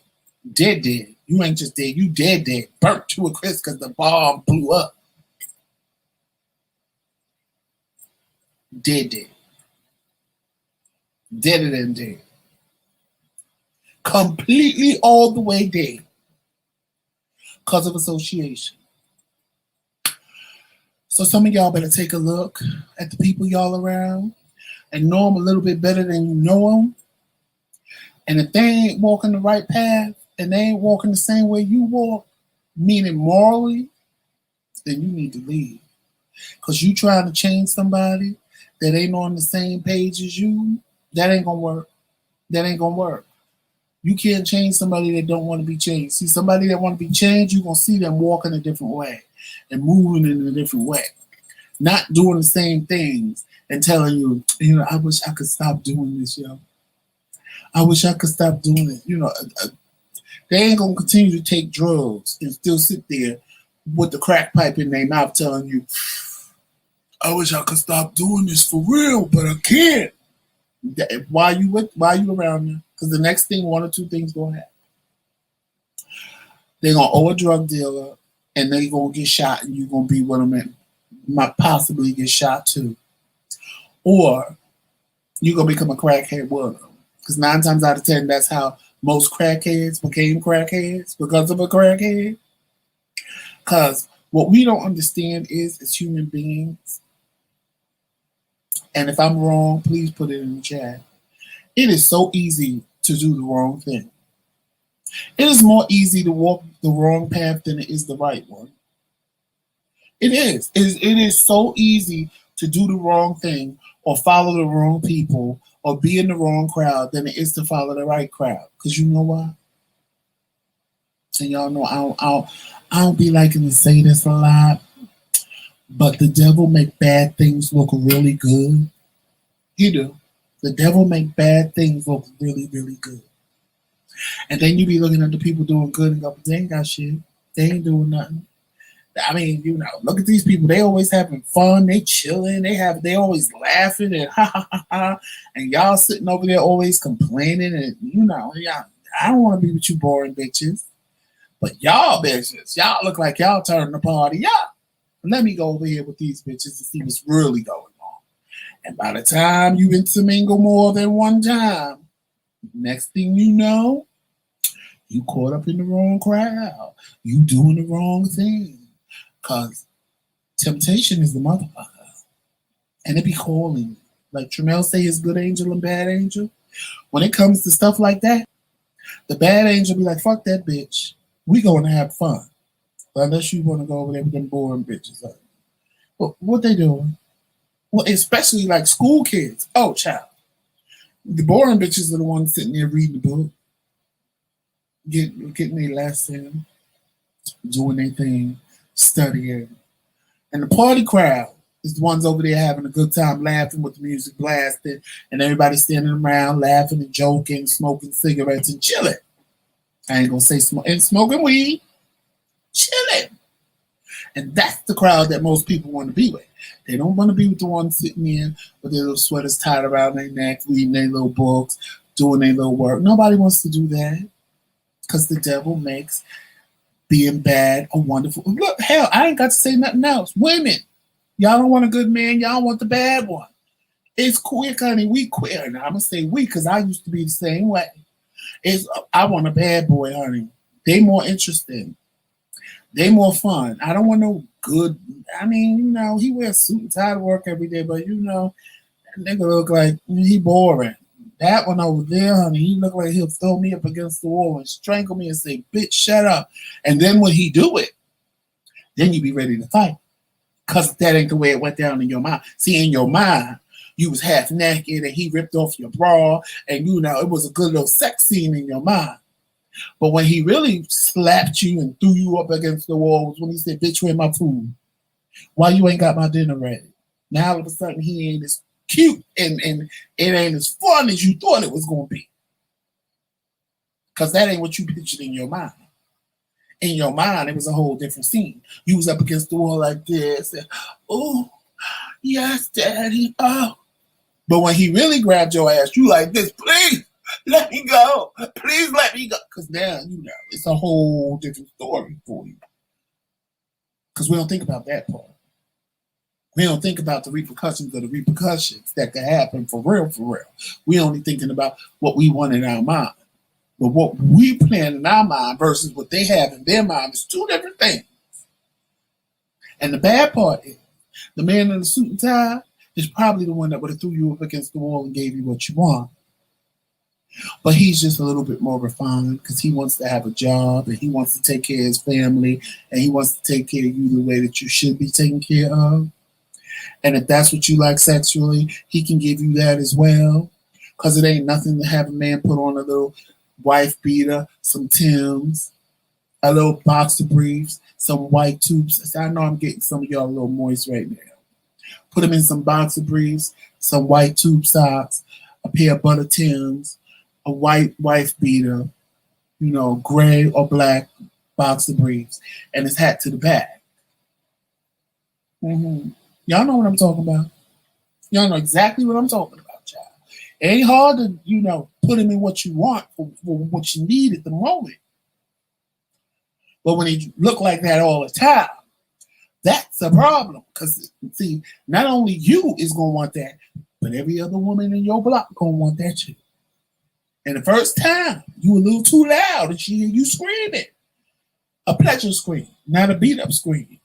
Speaker 1: Dead, dead. You ain't just dead, you dead, dead. Burnt to a crisp because the bomb blew up. Dead, dead. Deader than dead. Completely all the way dead. Because of association. So some of y'all better take a look at the people y'all around and know them a little bit better than you know them. And if they ain't walking the right path and they ain't walking the same way you walk, meaning morally, then you need to leave. Because you trying to change somebody that ain't on the same page as you, that ain't going to work. That ain't going to work. You can't change somebody that don't want to be changed. See, somebody that want to be changed, you're going to see them walking a different way and moving in a different way. Not doing the same things and telling you, I wish I could stop doing this, yo. I wish I could stop doing it. They ain't going to continue to take drugs and still sit there with the crack pipe in their mouth telling you, I wish I could stop doing this for real, but I can't. Why you around them? Because the next thing, one or two things going to happen. They're going to owe a drug dealer and they're going to get shot and you're going to be with them and might possibly get shot too. Or you're going to become a crackhead with them. Because 9 times out of 10, that's how most crackheads became crackheads, because of a crackhead. Because what we don't understand is, as human beings, and if I'm wrong, please put it in the chat. It is so easy to do the wrong thing. It is more easy to walk the wrong path than it is the right one. It is. It is so easy to do the wrong thing or follow the wrong people or be in the wrong crowd than it is to follow the right crowd. Because you know why? And y'all know I don't be liking to say this a lot, but the devil make bad things look really good. You do. The devil make bad things look really, really good. And then you be looking at the people doing good and go, they ain't got shit. They ain't doing nothing. I mean, look at these people. They always having fun. They chilling. They always laughing and ha ha ha ha. And y'all sitting over there always complaining and y'all. I don't want to be with you boring bitches. But y'all bitches, y'all look like y'all turning the party up. Let me go over here with these bitches to see what's really going on. And by the time you intermingle more than one time, next thing you know, you caught up in the wrong crowd. You doing the wrong thing. Because temptation is the motherfucker. And it be calling. Like Tremel say, his good angel and bad angel. When it comes to stuff like that, the bad angel be like, fuck that bitch. We going to have fun. Unless you want to go over there with them boring bitches. But what they doing? Well, especially like school kids. Oh, child. The boring bitches are the ones sitting there reading the book. Getting their lesson. Doing their thing. Studying. And the party crowd is the ones over there having a good time, laughing with the music blasting, and everybody standing around laughing and joking, smoking cigarettes and chilling. I ain't gonna say and smoking weed, chilling. And that's the crowd that most people want to be with. They don't want to be with the ones sitting in with their little sweaters tied around their neck, reading their little books, doing their little work. Nobody wants to do that because the devil makes being bad or wonderful. Look, hell, I ain't got to say nothing else. Women, y'all don't want a good man, y'all want the bad one. It's quick, honey. We queer. And I'm gonna say we because I used to be the same way. It's I want a bad boy, honey. They more interesting. They more fun. I don't want no good. I mean, he wears a suit and tie to work every day, but that nigga look like he boring. That one over there, honey, he look like he'll throw me up against the wall and strangle me and say, "Bitch, shut up." And then when he do it, then you be ready to fight. Cause that ain't the way it went down in your mind. See, in your mind, you was half naked and he ripped off your bra, and it was a good little sex scene in your mind. But when he really slapped you and threw you up against the wall was when he said, "Bitch, where my food? Why you ain't got my dinner ready?" Now all of a sudden he ain't as cute and it ain't as fun as you thought it was gonna be. Cause that ain't what you pictured in your mind. In your mind, it was a whole different scene. You was up against the wall like this, and, "Oh, yes, daddy. Oh." But when he really grabbed your ass, you like this, "Please let me go. Please let me go." Because now, it's a whole different story for you. Because we don't think about that part. We don't think about the repercussions of the repercussions that could happen for real, for real. We only thinking about what we want in our mind. But what we plan in our mind versus what they have in their mind is two different things. And the bad part is, the man in the suit and tie is probably the one that would have threw you up against the wall and gave you what you want. But he's just a little bit more refined because he wants to have a job and he wants to take care of his family and he wants to take care of you the way that you should be taken care of. And if that's what you like sexually, he can give you that as well. Because it ain't nothing to have a man put on a little wife beater, some Timbs, a little boxer briefs, some white tubes. I know I'm getting some of y'all a little moist right now. Put them in some boxer briefs, some white tube socks, a pair of butter Timbs, a white wife beater, gray or black boxer briefs, and his hat to the back. Y'all know what I'm talking about. Y'all know exactly what I'm talking about, child. It ain't hard to, put him in what you want for what you need at the moment. But when he look like that all the time, that's a problem. Because, see, not only you is going to want that, but every other woman in your block going to want that too. And the first time, you a little too loud and she hear you screaming. A pleasure scream, not a beat-up scream.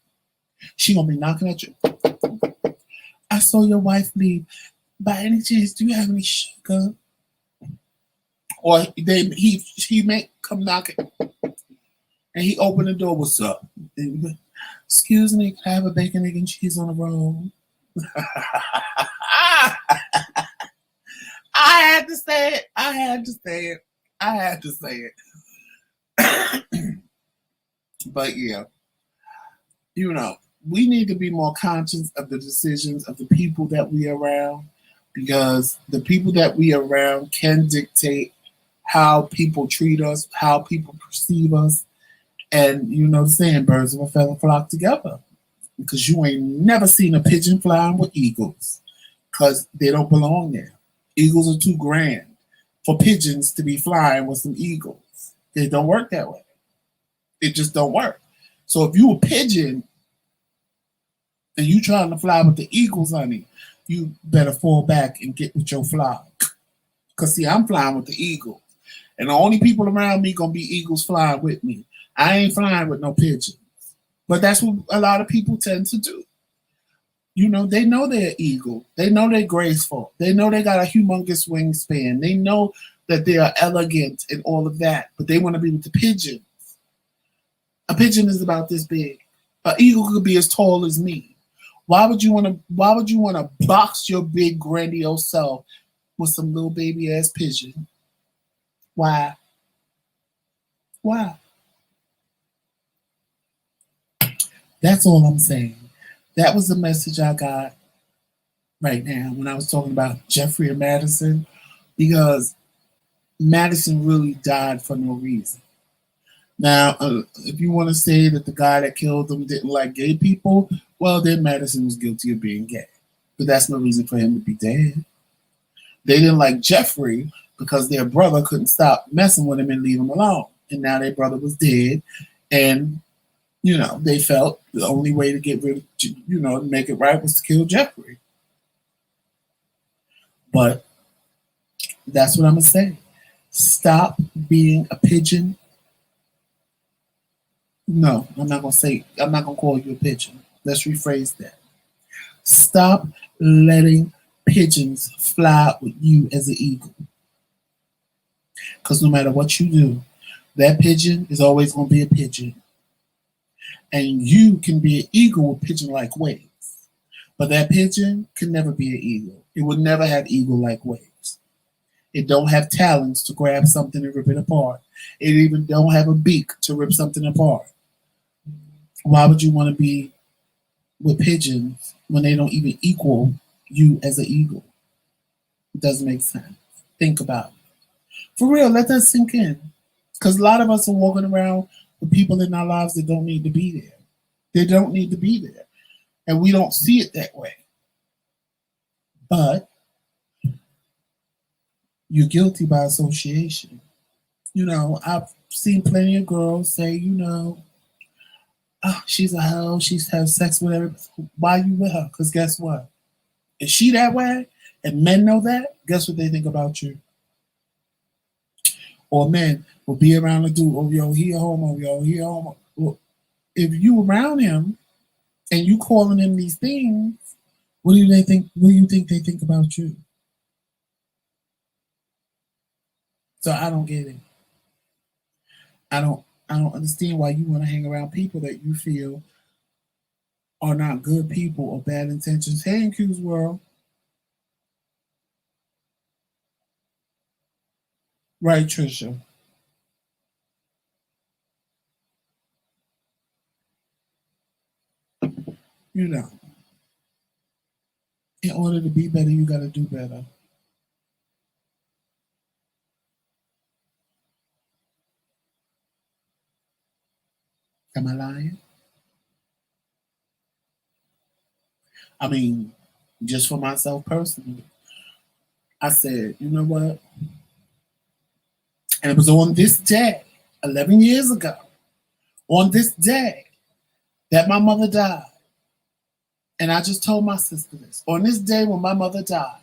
Speaker 1: She going to be knocking at you. "I saw your wife leave. By any chance, do you have any sugar?" Or he may come knocking and he open the door. "What's up?" And, "Excuse me, can I have a bacon, egg, and cheese on the roll?" I had to say it. I had to say it. But yeah, we need to be more conscious of the decisions of the people that we are around, because the people that we are around can dictate how people treat us, how people perceive us. And the saying, birds of a feather flock together. Because you ain't never seen a pigeon flying with eagles, because they don't belong there. Eagles are too grand for pigeons to be flying with some eagles. It don't work that way. It just don't work. So if you a pigeon and you trying to fly with the eagles, honey, you better fall back and get with your flock. Because, see, I'm flying with the eagles. And the only people around me going to be eagles flying with me. I ain't flying with no pigeons. But that's what a lot of people tend to do. They know they're eagle. They know they're graceful. They know they got a humongous wingspan. They know that they are elegant and all of that. But they want to be with the pigeons. A pigeon is about this big. An eagle could be as tall as me. Why would you want to box your big grandiose self with some little baby ass pigeon? Why? Why? That's all I'm saying. That was the message I got right now when I was talking about Jeffrey and Madison, because Madison really died for no reason. Now, if you want to say that the guy that killed him didn't like gay people, well, then Madison was guilty of being gay. But that's no reason for him to be dead. They didn't like Jeffrey because their brother couldn't stop messing with him and leave him alone. And now their brother was dead, And, they felt the only way to get rid of, to make it right was to kill Jeffrey. But that's what I'm going to say. Stop being a pigeon. No, I'm not going to call you a pigeon. Let's rephrase that. Stop letting pigeons fly with you as an eagle. Because no matter what you do, that pigeon is always going to be a pigeon. And you can be an eagle with pigeon like wings. But that pigeon can never be an eagle. It would never have eagle like wings. It don't have talons to grab something and rip it apart. It even don't have a beak to rip something apart. Why would you want to be with pigeons when they don't even equal you as an eagle? It doesn't make sense. Think about it. For real, let that sink in. Because a lot of us are walking around with people in our lives that don't need to be there. They don't need to be there. And we don't see it that way. But you're guilty by association. I've seen plenty of girls say, oh, she's a hoe, she's had sex with her. Why you with her? Because guess what? Is she that way? And men know that, guess what they think about you? Or men will be around the dude, oh, yo, he a homo, yo, he a homo. Well, if you around him and you calling him these things, what do they think? What do you think they think about you? So I don't get it. I don't understand why you want to hang around people that you feel are not good people or bad intentions. Hey, in Kingz world. Right, Trisha. You know, in order to be better, you got to do better. Am I lying? I mean, just for myself personally, I said, you know what? And it was on this day, 11 years ago, on this day that my mother died. And I just told my sister this. On this day when my mother died,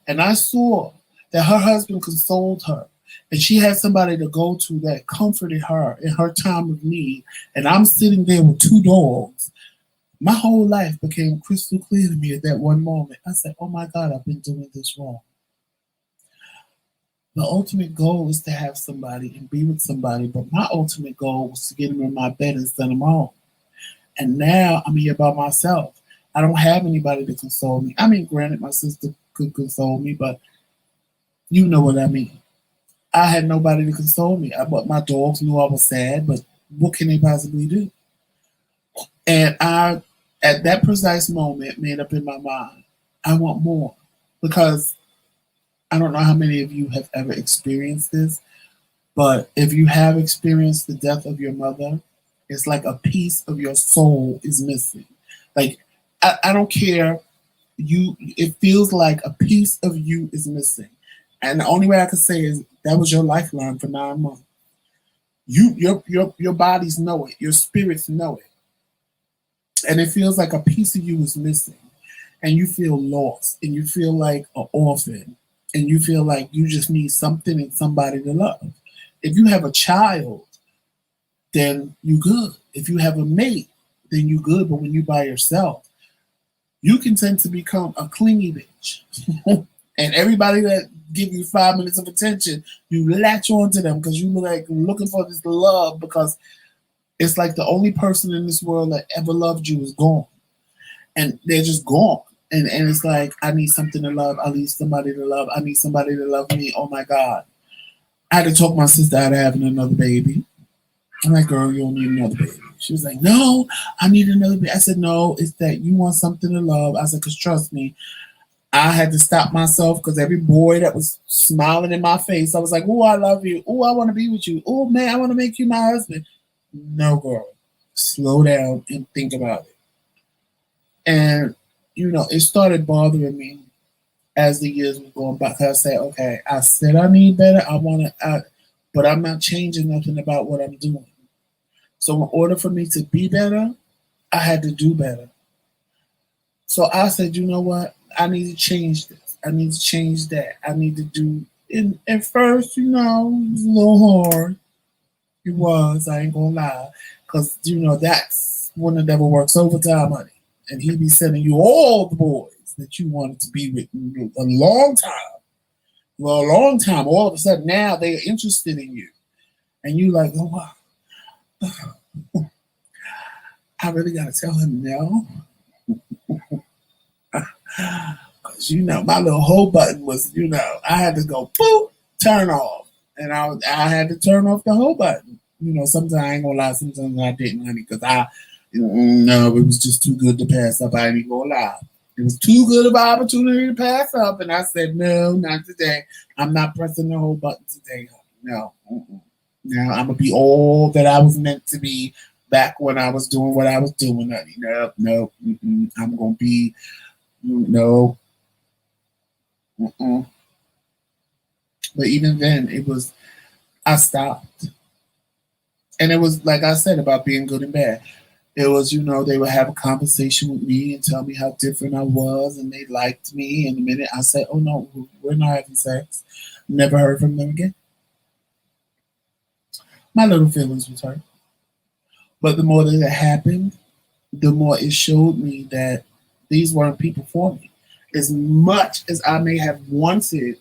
Speaker 1: and I saw that her husband consoled her, and she had somebody to go to that comforted her in her time of need, and I'm sitting there with two dogs, my whole life became crystal clear to me at that one moment. I said, oh my God, I've been doing this wrong. The ultimate goal is to have somebody and be with somebody, but my ultimate goal was to get them in my bed and send them home. And now I'm here by myself. I don't have anybody to console me. I mean, granted, my sister could console me, but you know what I mean. I had nobody to console me. But my dogs knew I was sad, but what can they possibly do? And I, at that precise moment, made up in my mind, I want more. Because I don't know how many of you have ever experienced this, but if you have experienced the death of your mother, it's like a piece of your soul is missing. Like, I don't care. It feels like a piece of you is missing. And the only way I could say is that was your lifeline for 9 months. Your bodies know it, your spirits know it. And it feels like a piece of you is missing. And you feel lost and you feel like an orphan and you feel like you just need something and somebody to love. If you have a child, then you good. If you have a mate, then you good. But when you by yourself, you can tend to become a clingy bitch. And everybody that give you 5 minutes of attention, you latch on to them because you like looking for this love because it's like the only person in this world that ever loved you is gone. And they're just gone. And it's like, I need something to love. I need somebody to love. I need somebody to love me. Oh my God. I had to talk my sister out of having another baby. I'm like, girl, you don't need another baby. She was like, no, I need another baby. I said, no, it's that you want something to love. I said, because trust me, I had to stop myself because every boy that was smiling in my face, I was like, oh, I love you. Oh, I want to be with you. Oh, man, I want to make you my husband. No, girl. Slow down and think about it. And, it started bothering me as the years were going by. I said, okay, I said I need better. But I'm not changing nothing about what I'm doing. So in order for me to be better, I had to do better. So I said, you know what? I need to change this. I need to change that. I need to do. And at first, it was a little hard. It was. I ain't gonna lie, because that's when the devil works overtime, honey, and he be sending you all the boys that you wanted to be with a long time. Well, a long time. All of a sudden, now they are interested in you, and you like, oh wow, I really gotta tell him no. Because my little hold button was, I had to go boop, turn off. And I had to turn off the hold button. Sometimes I ain't gonna lie, sometimes I didn't, honey, because no, it was just too good to pass up. I ain't even gonna lie. It was too good of an opportunity to pass up. And I said, no, not today. I'm not pressing the hold button today, honey. No. Mm-mm. Now I'm gonna be all that I was meant to be back when I was doing what I was doing, honey. No, no, mm-mm. I'm gonna be no. Mm-mm. But even then, I stopped. And it was, like I said, about being good and bad. It was, they would have a conversation with me and tell me how different I was, and they liked me. And the minute I said, oh no, we're not having sex, never heard from them again. My little feelings was hurt. But the more that it happened, the more it showed me that these weren't people for me. As much as I may have wanted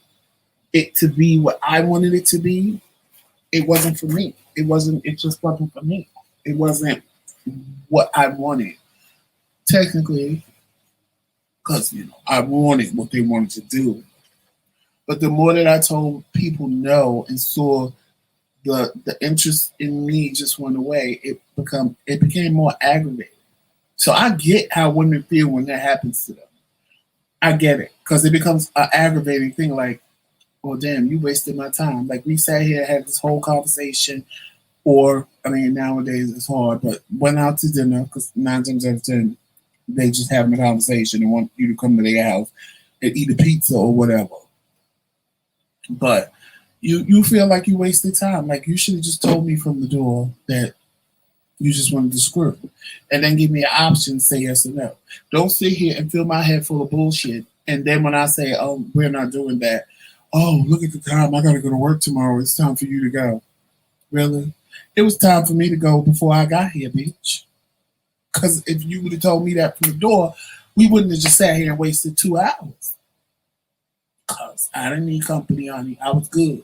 Speaker 1: it to be what I wanted it to be, it wasn't for me. It just wasn't for me. It wasn't what I wanted. Technically, because I wanted what they wanted to do. But the more that I told people no and saw the interest in me just went away, it became more aggravating. So I get how women feel when that happens to them. I get it. Because it becomes an aggravating thing like, well, damn, you wasted my time. Like, we sat here, had this whole conversation, or, I mean, nowadays it's hard, but went out to dinner, because 9 times out of 10, they just having a conversation and want you to come to their house and eat a pizza or whatever. But you feel like you wasted time. Like, you should have just told me from the door that you just wanted to screw. And then give me an option to say yes or no. Don't sit here and fill my head full of bullshit. And then when I say, oh, we're not doing that, oh, look at the time. I got to go to work tomorrow. It's time for you to go. Really? It was time for me to go before I got here, bitch. Because if you would have told me that from the door, we wouldn't have just sat here and wasted 2 hours. Because I didn't need company, honey. I was good.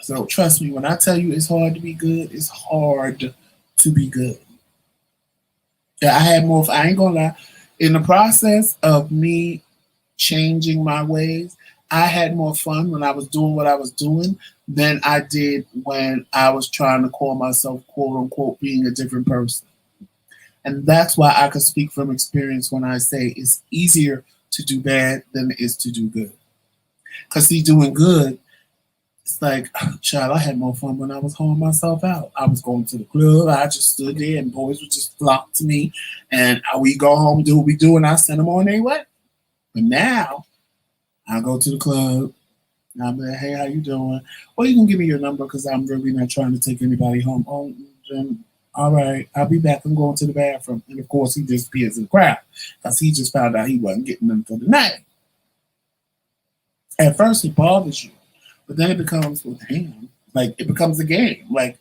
Speaker 1: So trust me, when I tell you it's hard to be good, it's hard to be good. Yeah, I had more, I ain't gonna lie, in the process of me changing my ways, I had more fun when I was doing what I was doing than I did when I was trying to call myself, quote unquote, being a different person. And that's why I can speak from experience when I say it's easier to do bad than it is to do good. Because see, doing good, it's like, child, I had more fun when I was hoeing myself out. I was going to the club. I just stood there and boys would just flock to me. And we go home, do what we do, and I send them on their way. But now, I go to the club. And I'm like, hey, how you doing? Well, you can give me your number because I'm really not trying to take anybody home. Oh, then, all right, I'll be back. I'm going to the bathroom. And of course, he disappears in the crowd because he just found out he wasn't getting them for the night. At first, it bothers you, but then it becomes, well, damn, like it becomes a game. Like,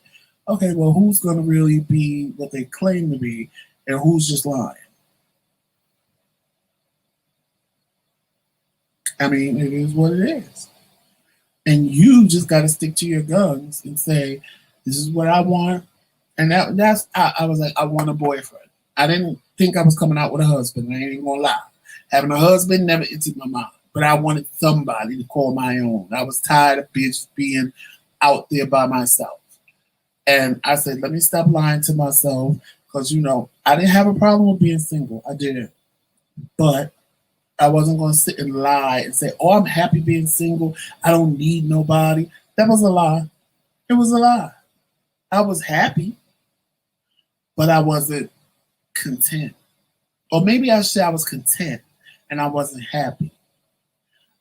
Speaker 1: okay, well, who's going to really be what they claim to be and who's just lying? I mean, it is what it is. And you just got to stick to your guns and say, this is what I want. And I was like, I want a boyfriend. I didn't think I was coming out with a husband. I ain't even gonna lie. Having a husband never entered my mind. But I wanted somebody to call my own. I was tired of bitches being out there by myself. And I said, let me stop lying to myself. Because, I didn't have a problem with being single. I didn't. But I wasn't going to sit and lie and say, oh, I'm happy being single. I don't need nobody. That was a lie. It was a lie. I was happy, but I wasn't content. Or maybe I should say I was content and I wasn't happy.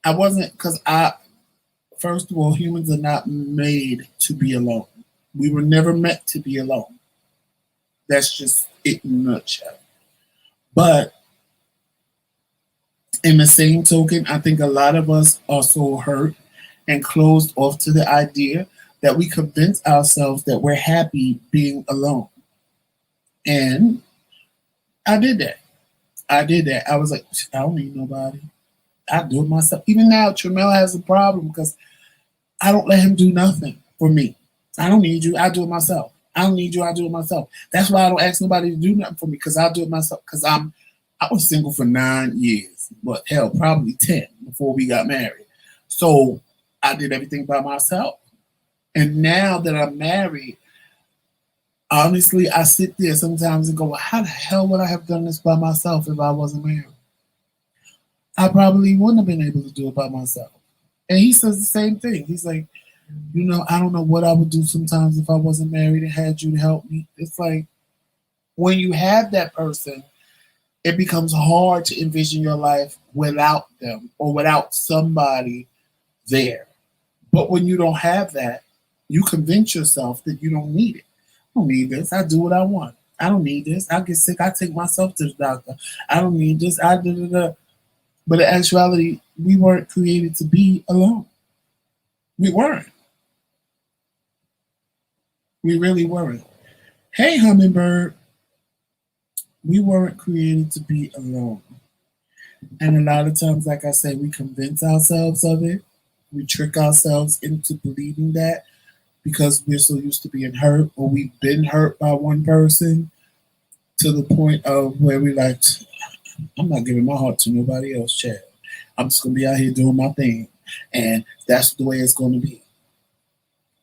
Speaker 1: I wasn't, because first of all, humans are not made to be alone. We were never meant to be alone. That's just it in a nutshell. But in the same token, I think a lot of us are so hurt and closed off to the idea that we convince ourselves that we're happy being alone. And I did that. I did that. I was like, I don't need nobody. I do it myself. Even now, Tramel has a problem because I don't let him do nothing for me. I don't need you. I do it myself. I don't need you. I do it myself. That's why I don't ask nobody to do nothing for me because I'll do it myself. Because I was single for 9 years, but hell, probably 10 before we got married. So I did everything by myself. And now that I'm married, honestly, I sit there sometimes and go, well, how the hell would I have done this by myself if I wasn't married? I probably wouldn't have been able to do it by myself. And he says the same thing. He's like, I don't know what I would do sometimes if I wasn't married and had you to help me. It's like when you have that person, it becomes hard to envision your life without them or without somebody there. But when you don't have that, you convince yourself that you don't need it. I don't need this. I do what I want. I don't need this. I get sick. I take myself to the doctor. I don't need this. I da da da. But in actuality, we weren't created to be alone. We weren't. We really weren't. Hey, hummingbird, we weren't created to be alone. And a lot of times, like I said, we convince ourselves of it. We trick ourselves into believing that because we're so used to being hurt or we've been hurt by one person to the point of where we like, I'm not giving my heart to nobody else, Chad. I'm just going to be out here doing my thing. And that's the way it's going to be.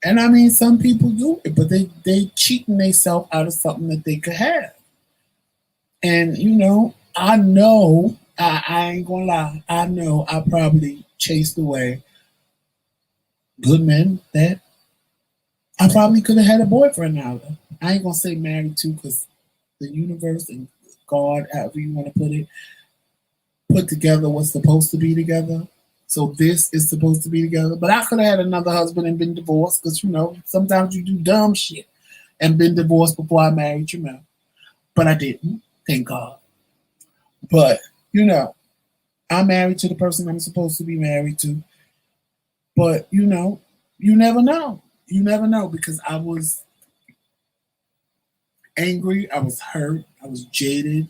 Speaker 1: And I mean, some people do it, but they cheating themselves out of something that they could have. And I know I ain't gonna lie. I know I probably chased away good men that I probably could have had a boyfriend out of. I ain't gonna say married to because the universe and God, however you want to put together what's supposed to be together. So this is supposed to be together. But I could have had another husband and been divorced because sometimes you do dumb shit and been divorced before I married you, man. But I didn't, thank God. But I'm married to the person I'm supposed to be married to. But you never know. You never know because I was angry, I was hurt, I was jaded,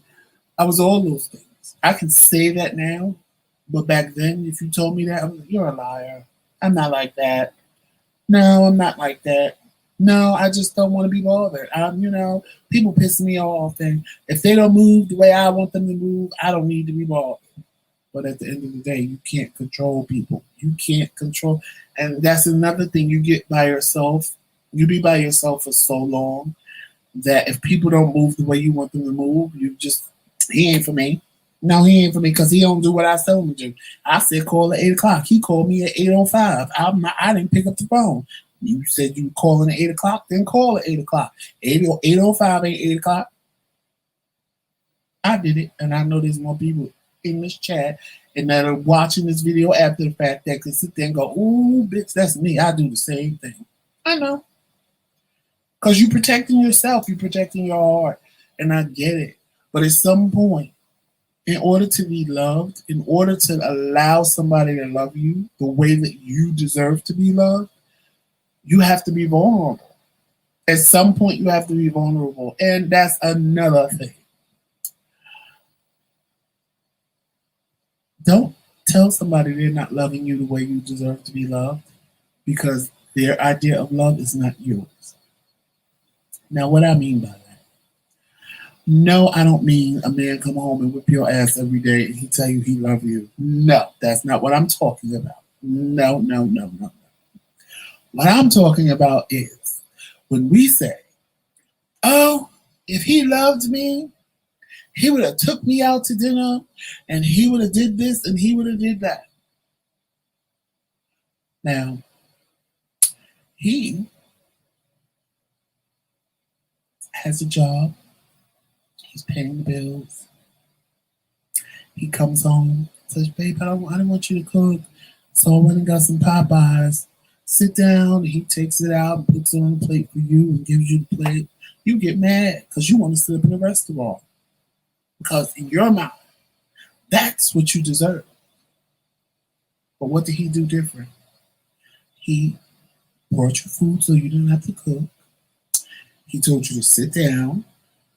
Speaker 1: I was all those things. I can say that now, but back then, if you told me that, I was like, you're a liar. I'm not like that. No, I'm not like that. No, I just don't want to be bothered. People piss me off, and if they don't move the way I want them to move, I don't need to be bothered. But at the end of the day, you can't control people. You can't control, and that's another thing. You get by yourself. You be by yourself for so long that if people don't move the way you want them to move, he ain't for me. No, he ain't for me because he don't do what I tell him to do. I said call at 8 o'clock. He called me at 8:05. I didn't pick up the phone. You said you were calling at 8 o'clock, then call at 8 o'clock. 8:05 ain't 8 o'clock. I did it, and I know there's more people in this chat and that are watching this video after the fact that can sit there and go, "Ooh, bitch, that's me. I do the same thing." I know. Because you're protecting yourself, you're protecting your heart, and I get it. But at some point, in order to be loved, in order to allow somebody to love you the way that you deserve to be loved, you have to be vulnerable. At some point, you have to be vulnerable. And that's another thing. Don't tell somebody they're not loving you the way you deserve to be loved because their idea of love is not yours. Now, what I mean by that? No, I don't mean a man come home and whip your ass every day and he tell you he love you. No, that's not what I'm talking about. No, no, no, no. What I'm talking about is when we say, "Oh, if he loved me, he would have took me out to dinner and he would have did this and he would have did that." Now, he has a job. He's paying the bills. He comes home, says, "Babe, I didn't want you to cook, so I went and got some Popeyes sit down and he takes it out and puts it on the plate for you and gives you the plate, you get mad because you want to sit up in the restaurant. Because in your mind, that's what you deserve. But what did he do different? He brought you food so you didn't have to cook. He told you to sit down.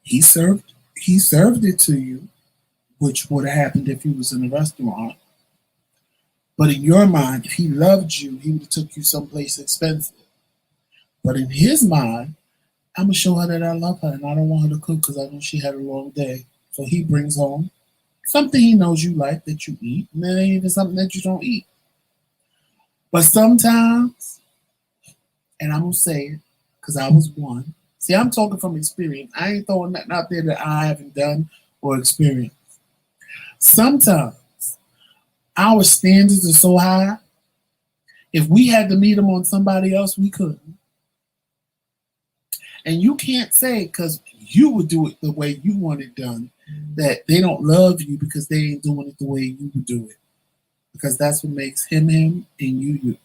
Speaker 1: He served it to you, which would have happened if he was in a restaurant. But in your mind, if he loved you, he would have took you someplace expensive. But in his mind, I'm gonna show her that I love her and I don't want her to cook because I know she had a long day. So he brings home something he knows you like that you eat, and then even something that you don't eat. But sometimes, and I'm gonna say it because I was one. See, I'm talking from experience. I ain't throwing nothing out there that I haven't done or experienced. Sometimes our standards are so high. If we had to meet them on somebody else, we couldn't. And you can't say because you would do it the way you want it done that they don't love you because they ain't doing it the way you would do it. Because that's what makes him him and you.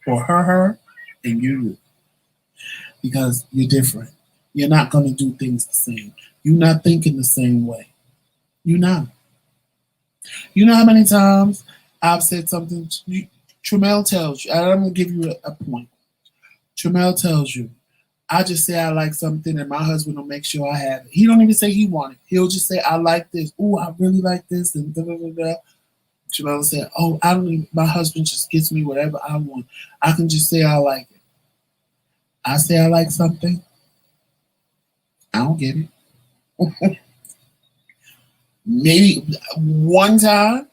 Speaker 1: Or her and you. Because you're different. You're not going to do things the same. You're not thinking the same way. You're not. You know how many times I've said something, Tramel tells you, I'm going to give you a point. Tramel tells you, I just say I like something and my husband will make sure I have it. He don't even say he want it. He'll just say, I like this. Oh, I really like this. And da da da da. Tramel will say, oh, I don't even, my husband just gets me whatever I want. I can just say I like it. I say I like something. I don't get it. Maybe one time,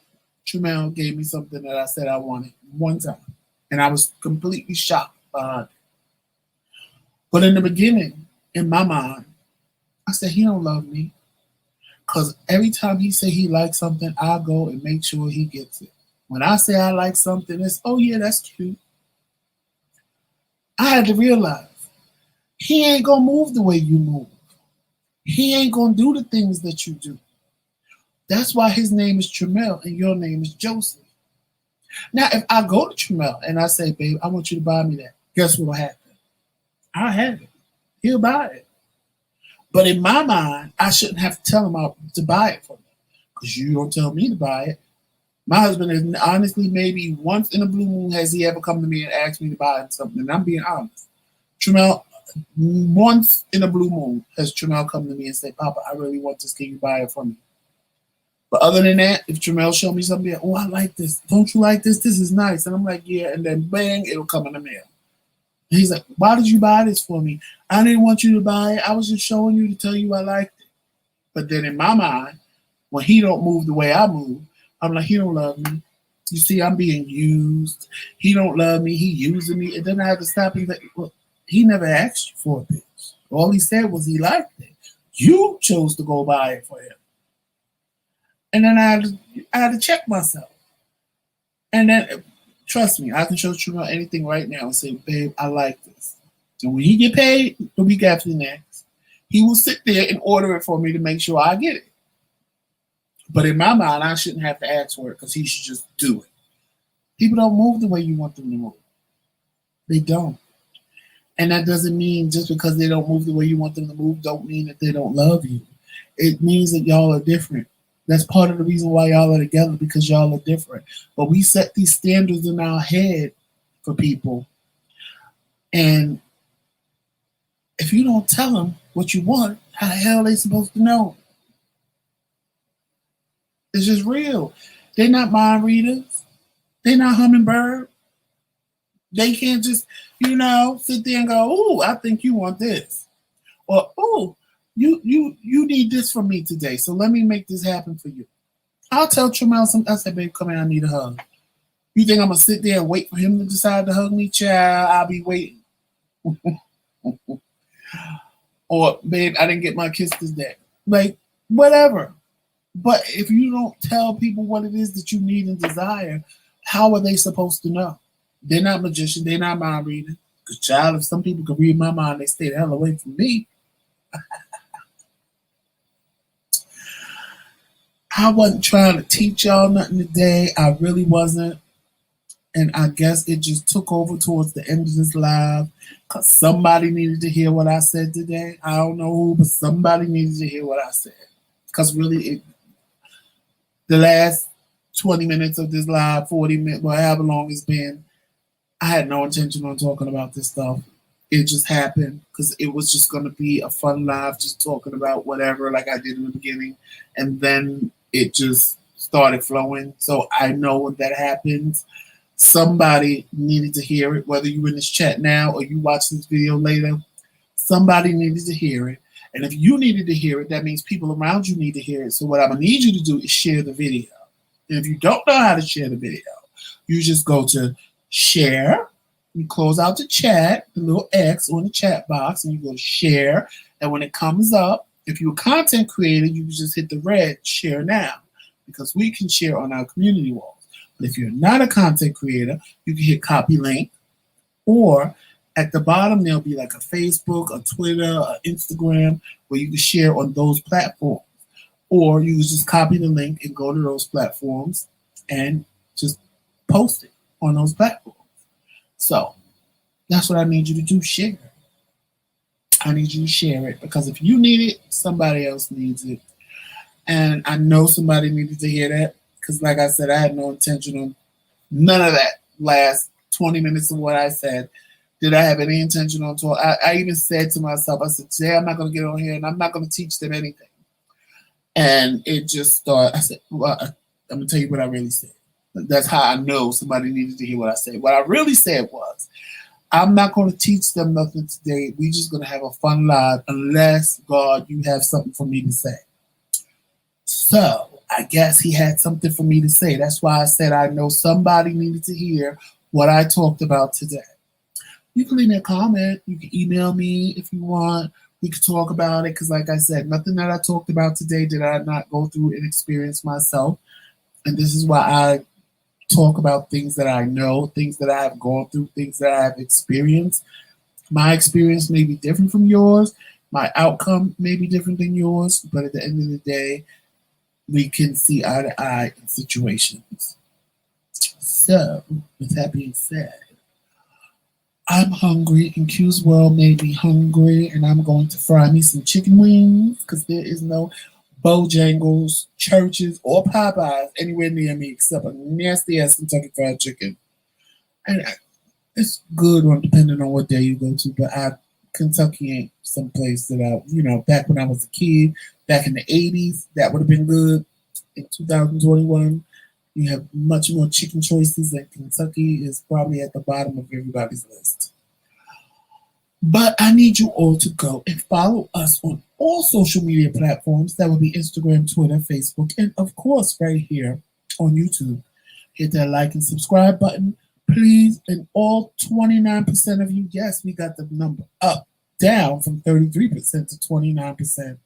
Speaker 1: Tramel gave me something that I said I wanted. One time. And I was completely shocked behind it. But in the beginning, in my mind, I said, he don't love me. Because every time he say he likes something, I go and make sure he gets it. When I say I like something, it's, oh yeah, that's cute. I had to realize he ain't going to move the way you move. He ain't going to do the things that you do. That's why his name is Tramel and your name is Joseph. Now, if I go to Tramel and I say, babe, I want you to buy me that, guess what will happen? I'll have it. He'll buy it. But in my mind, I shouldn't have to tell him to buy it for me because you don't tell me to buy it. My husband is honestly maybe once in a blue moon has he ever come to me and asked me to buy him something. And I'm being honest. Tramel, once in a blue moon has Tramel come to me and say, Papa, I really want this. Can you buy it for me? But other than that, if Tramel show me something, oh, I like this. Don't you like this? This is nice. And I'm like, yeah. And then bang, it'll come in the mail. And he's like, why did you buy this for me? I didn't want you to buy it. I was just showing you to tell you I liked it. But then in my mind, when he don't move the way I move, I'm like, he don't love me. You see, I'm being used. He don't love me. He using me. And then I had to stop and like, well, he never asked you for a bitch. All he said was he liked it. You chose to go buy it for him. And then I had to check myself. And then, trust me, I can show Truman anything right now and say, babe, I like this. And when he get paid, the week after next, he will sit there and order it for me to make sure I get it. But in my mind, I shouldn't have to ask for it because he should just do it. People don't move the way you want them to move. They don't. And that doesn't mean just because they don't move the way you want them to move, don't mean that they don't love you. It means that y'all are different. That's part of the reason why y'all are together because y'all are different. But we set these standards in our head for people. And if you don't tell them what you want, how the hell are they supposed to know? It's just real. They're not mind readers. They're not hummingbird. They can't just, sit there and go, "Ooh, I think you want this," or "Ooh, you need this from me today. So let me make this happen for you." I'll tell Tramel something. I say, "Babe, come here. I need a hug." You think I'm gonna sit there and wait for him to decide to hug me? Child, I'll be waiting. Or, babe, I didn't get my kiss today. Like, whatever. But if you don't tell people what it is that you need and desire, how are they supposed to know? They're not magicians. They're not mind reading. Because, child, if some people could read my mind, they stay the hell away from me. I wasn't trying to teach y'all nothing today. I really wasn't. And I guess it just took over towards the end of this live because somebody needed to hear what I said today. I don't know who, but somebody needed to hear what I said. Because really, the last 20 minutes of this live, 40 minutes, or however long it's been, I had no intention on talking about this stuff. It just happened because it was just going to be a fun live, just talking about whatever, like I did in the beginning. And then it just started flowing. So I know when that happens, somebody needed to hear it, whether you're in this chat now or you watch this video later. Somebody needed to hear it. And if you needed to hear it, that means people around you need to hear it. So what I'm going to need you to do is share the video. And if you don't know how to share the video, you just go to share, you close out the chat, the little X on the chat box, and you go to share. And when it comes up, if you're a content creator, you can just hit the red share now because we can share on our community walls. But if you're not a content creator, you can hit copy link, or at the bottom there'll be like a Facebook, a Twitter, a Instagram where you can share on those platforms. Or you can just copy the link and go to those platforms and just post it on those platforms. So that's what I need you to do, share. I need you to share it because if you need it, somebody else needs it. And I know somebody needed to hear that because, like I said, I had no intention on none of that last 20 minutes of what I said. Did I have any intention on talk? I even said to myself, I said, today I'm not going to get on here and I'm not going to teach them anything. And it just started. I said, well, I'm going to tell you what I really said. That's how I know somebody needed to hear what I said. What I really said was, I'm not going to teach them nothing today. We're just going to have a fun live unless, God, you have something for me to say. So I guess he had something for me to say. That's why I said I know somebody needed to hear what I talked about today. You can leave me a comment. You can email me if you want. We could talk about it because, like I said, nothing that I talked about today did I not go through and experience myself. And this is why I talk about things that I know, things that I have gone through, things that I have experienced. My experience may be different from yours. My outcome may be different than yours. But at the end of the day, we can see eye to eye in situations. So, with that being said, I'm hungry, and Q's World made me hungry, and I'm going to fry me some chicken wings because there is no Bojangles, Churches, or Popeyes anywhere near me except a nasty ass Kentucky Fried Chicken. And it's good on depending on what day you go to, but Kentucky ain't some place that back when I was a kid, back in the 80s, that would have been good. In 2021, you have much more chicken choices, and Kentucky is probably at the bottom of everybody's list. But I need you all to go and follow us on all social media platforms. That would be Instagram, Twitter, Facebook, and of course, right here on YouTube. Hit that like and subscribe button, please. And all 29% of you, yes, we got the number up, down from 33% to 29%.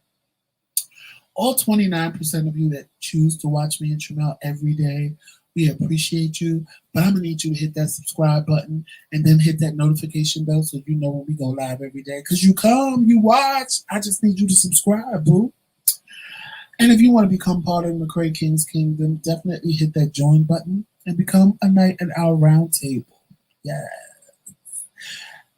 Speaker 1: All 29% of you that choose to watch me and Tramel every day, we appreciate you. But I'm going to need you to hit that subscribe button and then hit that notification bell so you know when we go live every day. Because you come, you watch. I just need you to subscribe, boo. And if you want to become part of the TheMKingz Kingdom, definitely hit that join button and become a knight at our round table. Yeah.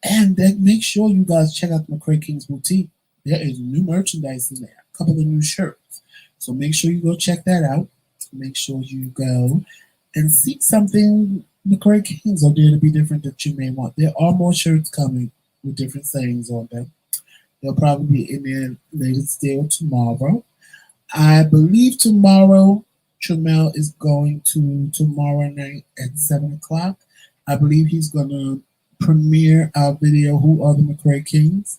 Speaker 1: And then make sure you guys check out the TheMKingz Boutique. There is new merchandise in there. Couple of new shirts. So make sure you go check that out. Make sure you go and see something TheMKingz are there to be different that you may want. There are more shirts coming with different sayings on them. They'll probably be in there later today or tomorrow. I believe tomorrow Tramel is going to tomorrow night at 7 o'clock. I believe he's going to premiere our video, Who Are the TheMKingz?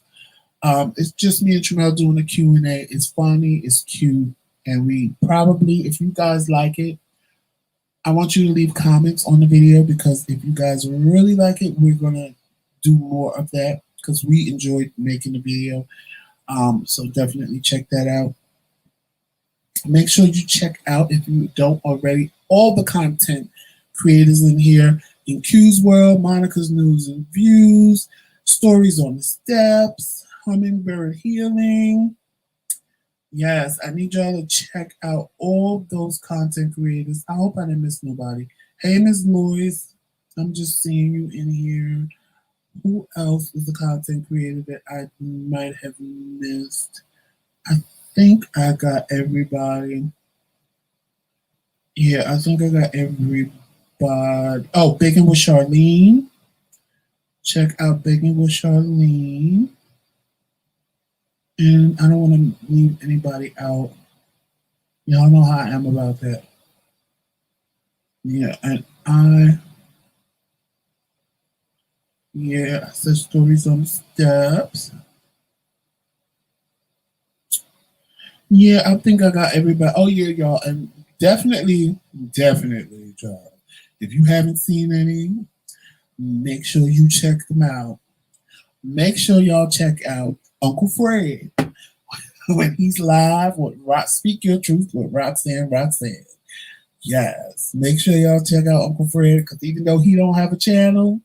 Speaker 1: It's just me and Tramel doing a Q&A. It's funny, it's cute, and we probably, if you guys like it, I want you to leave comments on the video because if you guys really like it, we're going to do more of that because we enjoyed making the video. So definitely check that out. Make sure you check out, if you don't already, all the content creators in here in Q's World, Monica's News and Views, Stories on the Steps, Hummingbird Healing. Yes, I need y'all to check out all those content creators. I hope I didn't miss nobody. Hey, Ms. Lois. I'm just seeing you in here. Who else is a content creator that I might have missed? I think I got everybody. Yeah, I think I got everybody. Oh, Baking with Charlene. Check out Baking with Charlene. And I don't want to leave anybody out. Y'all know how I am about that. Yeah, and I said stories on steps. Yeah, I think I got everybody. Oh yeah, y'all, and definitely, y'all. If you haven't seen any, make sure you check them out. Make sure y'all check out Uncle Fred when he's live with Rock Speak Your Truth with Roxanne. Yes, make sure y'all check out Uncle Fred because even though he don't have a channel,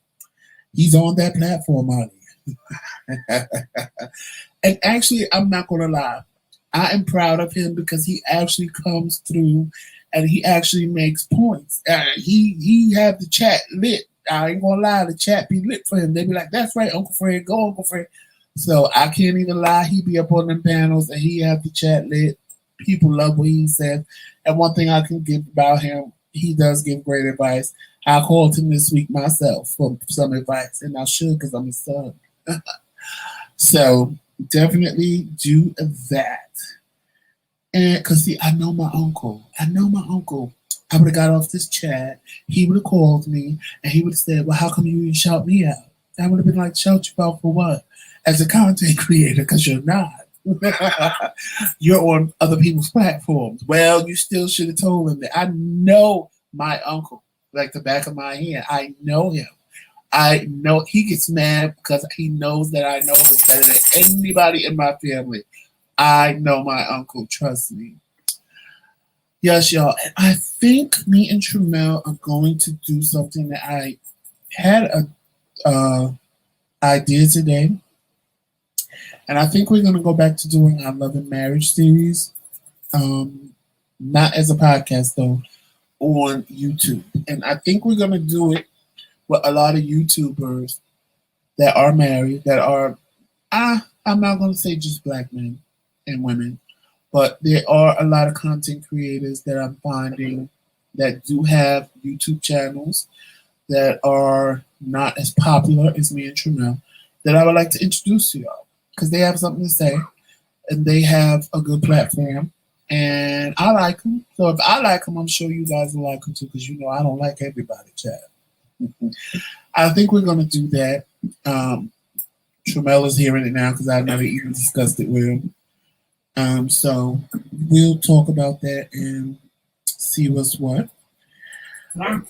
Speaker 1: he's on that platform out here. And actually, I'm not gonna lie, I am proud of him because he actually comes through and he actually makes points. He had the chat lit. I ain't gonna lie, the chat be lit for him. They be like, "That's right, Uncle Fred, go Uncle Fred." So I can't even lie. He be up on them panels and he have the chat lit. People love what he says. And one thing I can give about him, he does give great advice. I called him this week myself for some advice, and I should because I'm his son. So definitely do that. And because see, I know my uncle. I know my uncle. I would have got off this chat. He would have called me and he would have said, "Well, how come you didn't shout me out?" I would have been like, "Shout you out for what?" As a content creator, because you're not. You're on other people's platforms. Well, you still should have told him that. I know my uncle like the back of my hand. I know him. I know he gets mad because he knows that I know him better than anybody in my family. I know my uncle, trust me. Yes, y'all. And I think me and Tramel are going to do something that I had a idea today. And I think we're going to go back to doing our Love and Marriage series. Not as a podcast, though, on YouTube. And I think we're going to do it with a lot of YouTubers that are married, that are, I'm not going to say just black men and women, but there are a lot of content creators that I'm finding that do have YouTube channels that are not as popular as me and Tramel that I would like to introduce to y'all because they have something to say and they have a good platform and I like them. So if I like them, I'm sure you guys will like them too because you know I don't like everybody, chat. I think we're going to do that. Tramel is hearing it now because I've never even discussed it with him. So we'll talk about that and see what's what.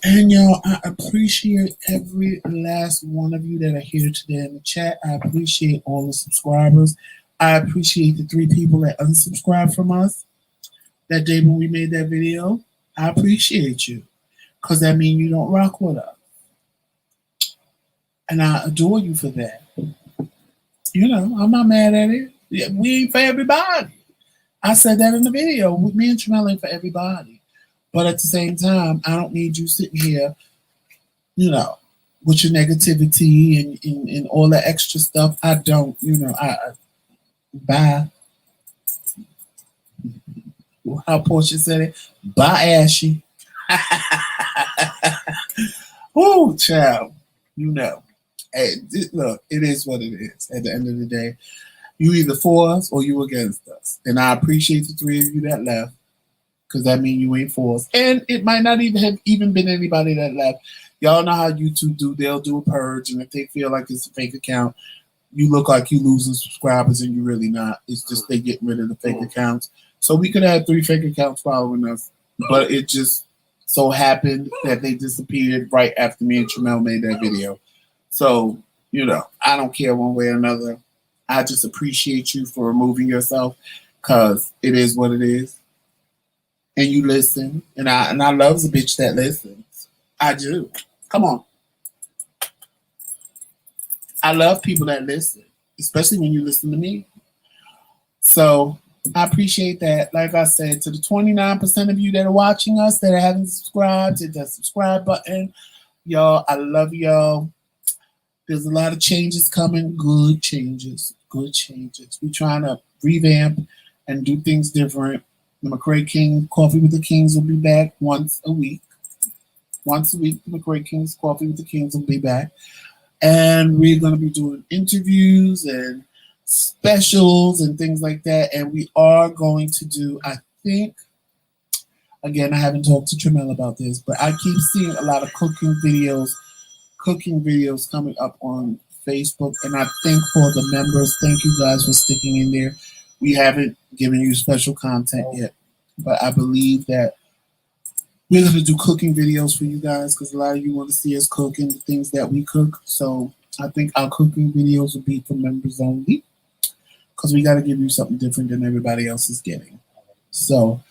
Speaker 1: And y'all, I appreciate every last one of you that are here today in the chat. I appreciate all the subscribers. I appreciate the 3 people that unsubscribed from us that day when we made that video. I appreciate you because that means you don't rock with us. And I adore you for that. You know, I'm not mad at it. We ain't for everybody. I said that in the video. Me and Tramel ain't for everybody. But at the same time, I don't need you sitting here, you know, with your negativity and all that extra stuff. I don't, you know, bye. How Portia said it. Bye, Ashy. Woo, child. You know. Hey, look, it is what it is. At the end of the day, you either for us or you against us. And I appreciate the 3 of you that left. Because that means you ain't for us. And it might not even have been anybody that left. Y'all know how YouTube do. They'll do a purge. And if they feel like it's a fake account, you look like you losing subscribers and you're really not. It's just they get rid of the fake accounts. So we could have 3 fake accounts following us. But it just so happened that they disappeared right after me and Tramel made that video. So, you know, I don't care one way or another. I just appreciate you for removing yourself because it is what it is. And you listen, and I love the bitch that listens. I do. Come on. I love people that listen, especially when you listen to me. So I appreciate that. Like I said, to the 29% of you that are watching us that haven't subscribed, hit that subscribe button. Y'all, I love y'all. There's a lot of changes coming. Good changes. Good changes. We're trying to revamp and do things different. The McCray King Coffee with the Kings will be back once a week. Once a week, the McCray King's Coffee with the Kings will be back. And we're going to be doing interviews and specials and things like that. And we are going to do, I think, again, I haven't talked to Tramel about this, but I keep seeing a lot of cooking videos coming up on Facebook. And I think for the members, thank you guys for sticking in there. We haven't given you special content yet, but I believe that we're going to do cooking videos for you guys because a lot of you want to see us cooking the things that we cook. So I think our cooking videos will be for members only because we got to give you something different than everybody else is getting. So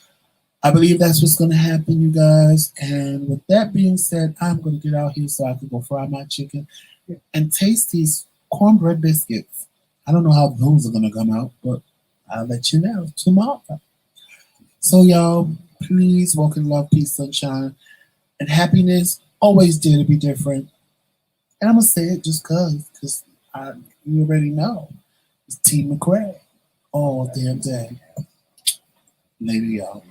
Speaker 1: I believe that's what's going to happen, you guys. And with that being said, I'm going to get out here so I can go fry my chicken and taste these cornbread biscuits. I don't know how those are going to come out, but I'll let you know tomorrow. So, y'all, please walk in love, peace, sunshine, and happiness. Always dare to be different. And I'm going to say it just because you already know. It's Team McCray all damn day. Later, y'all.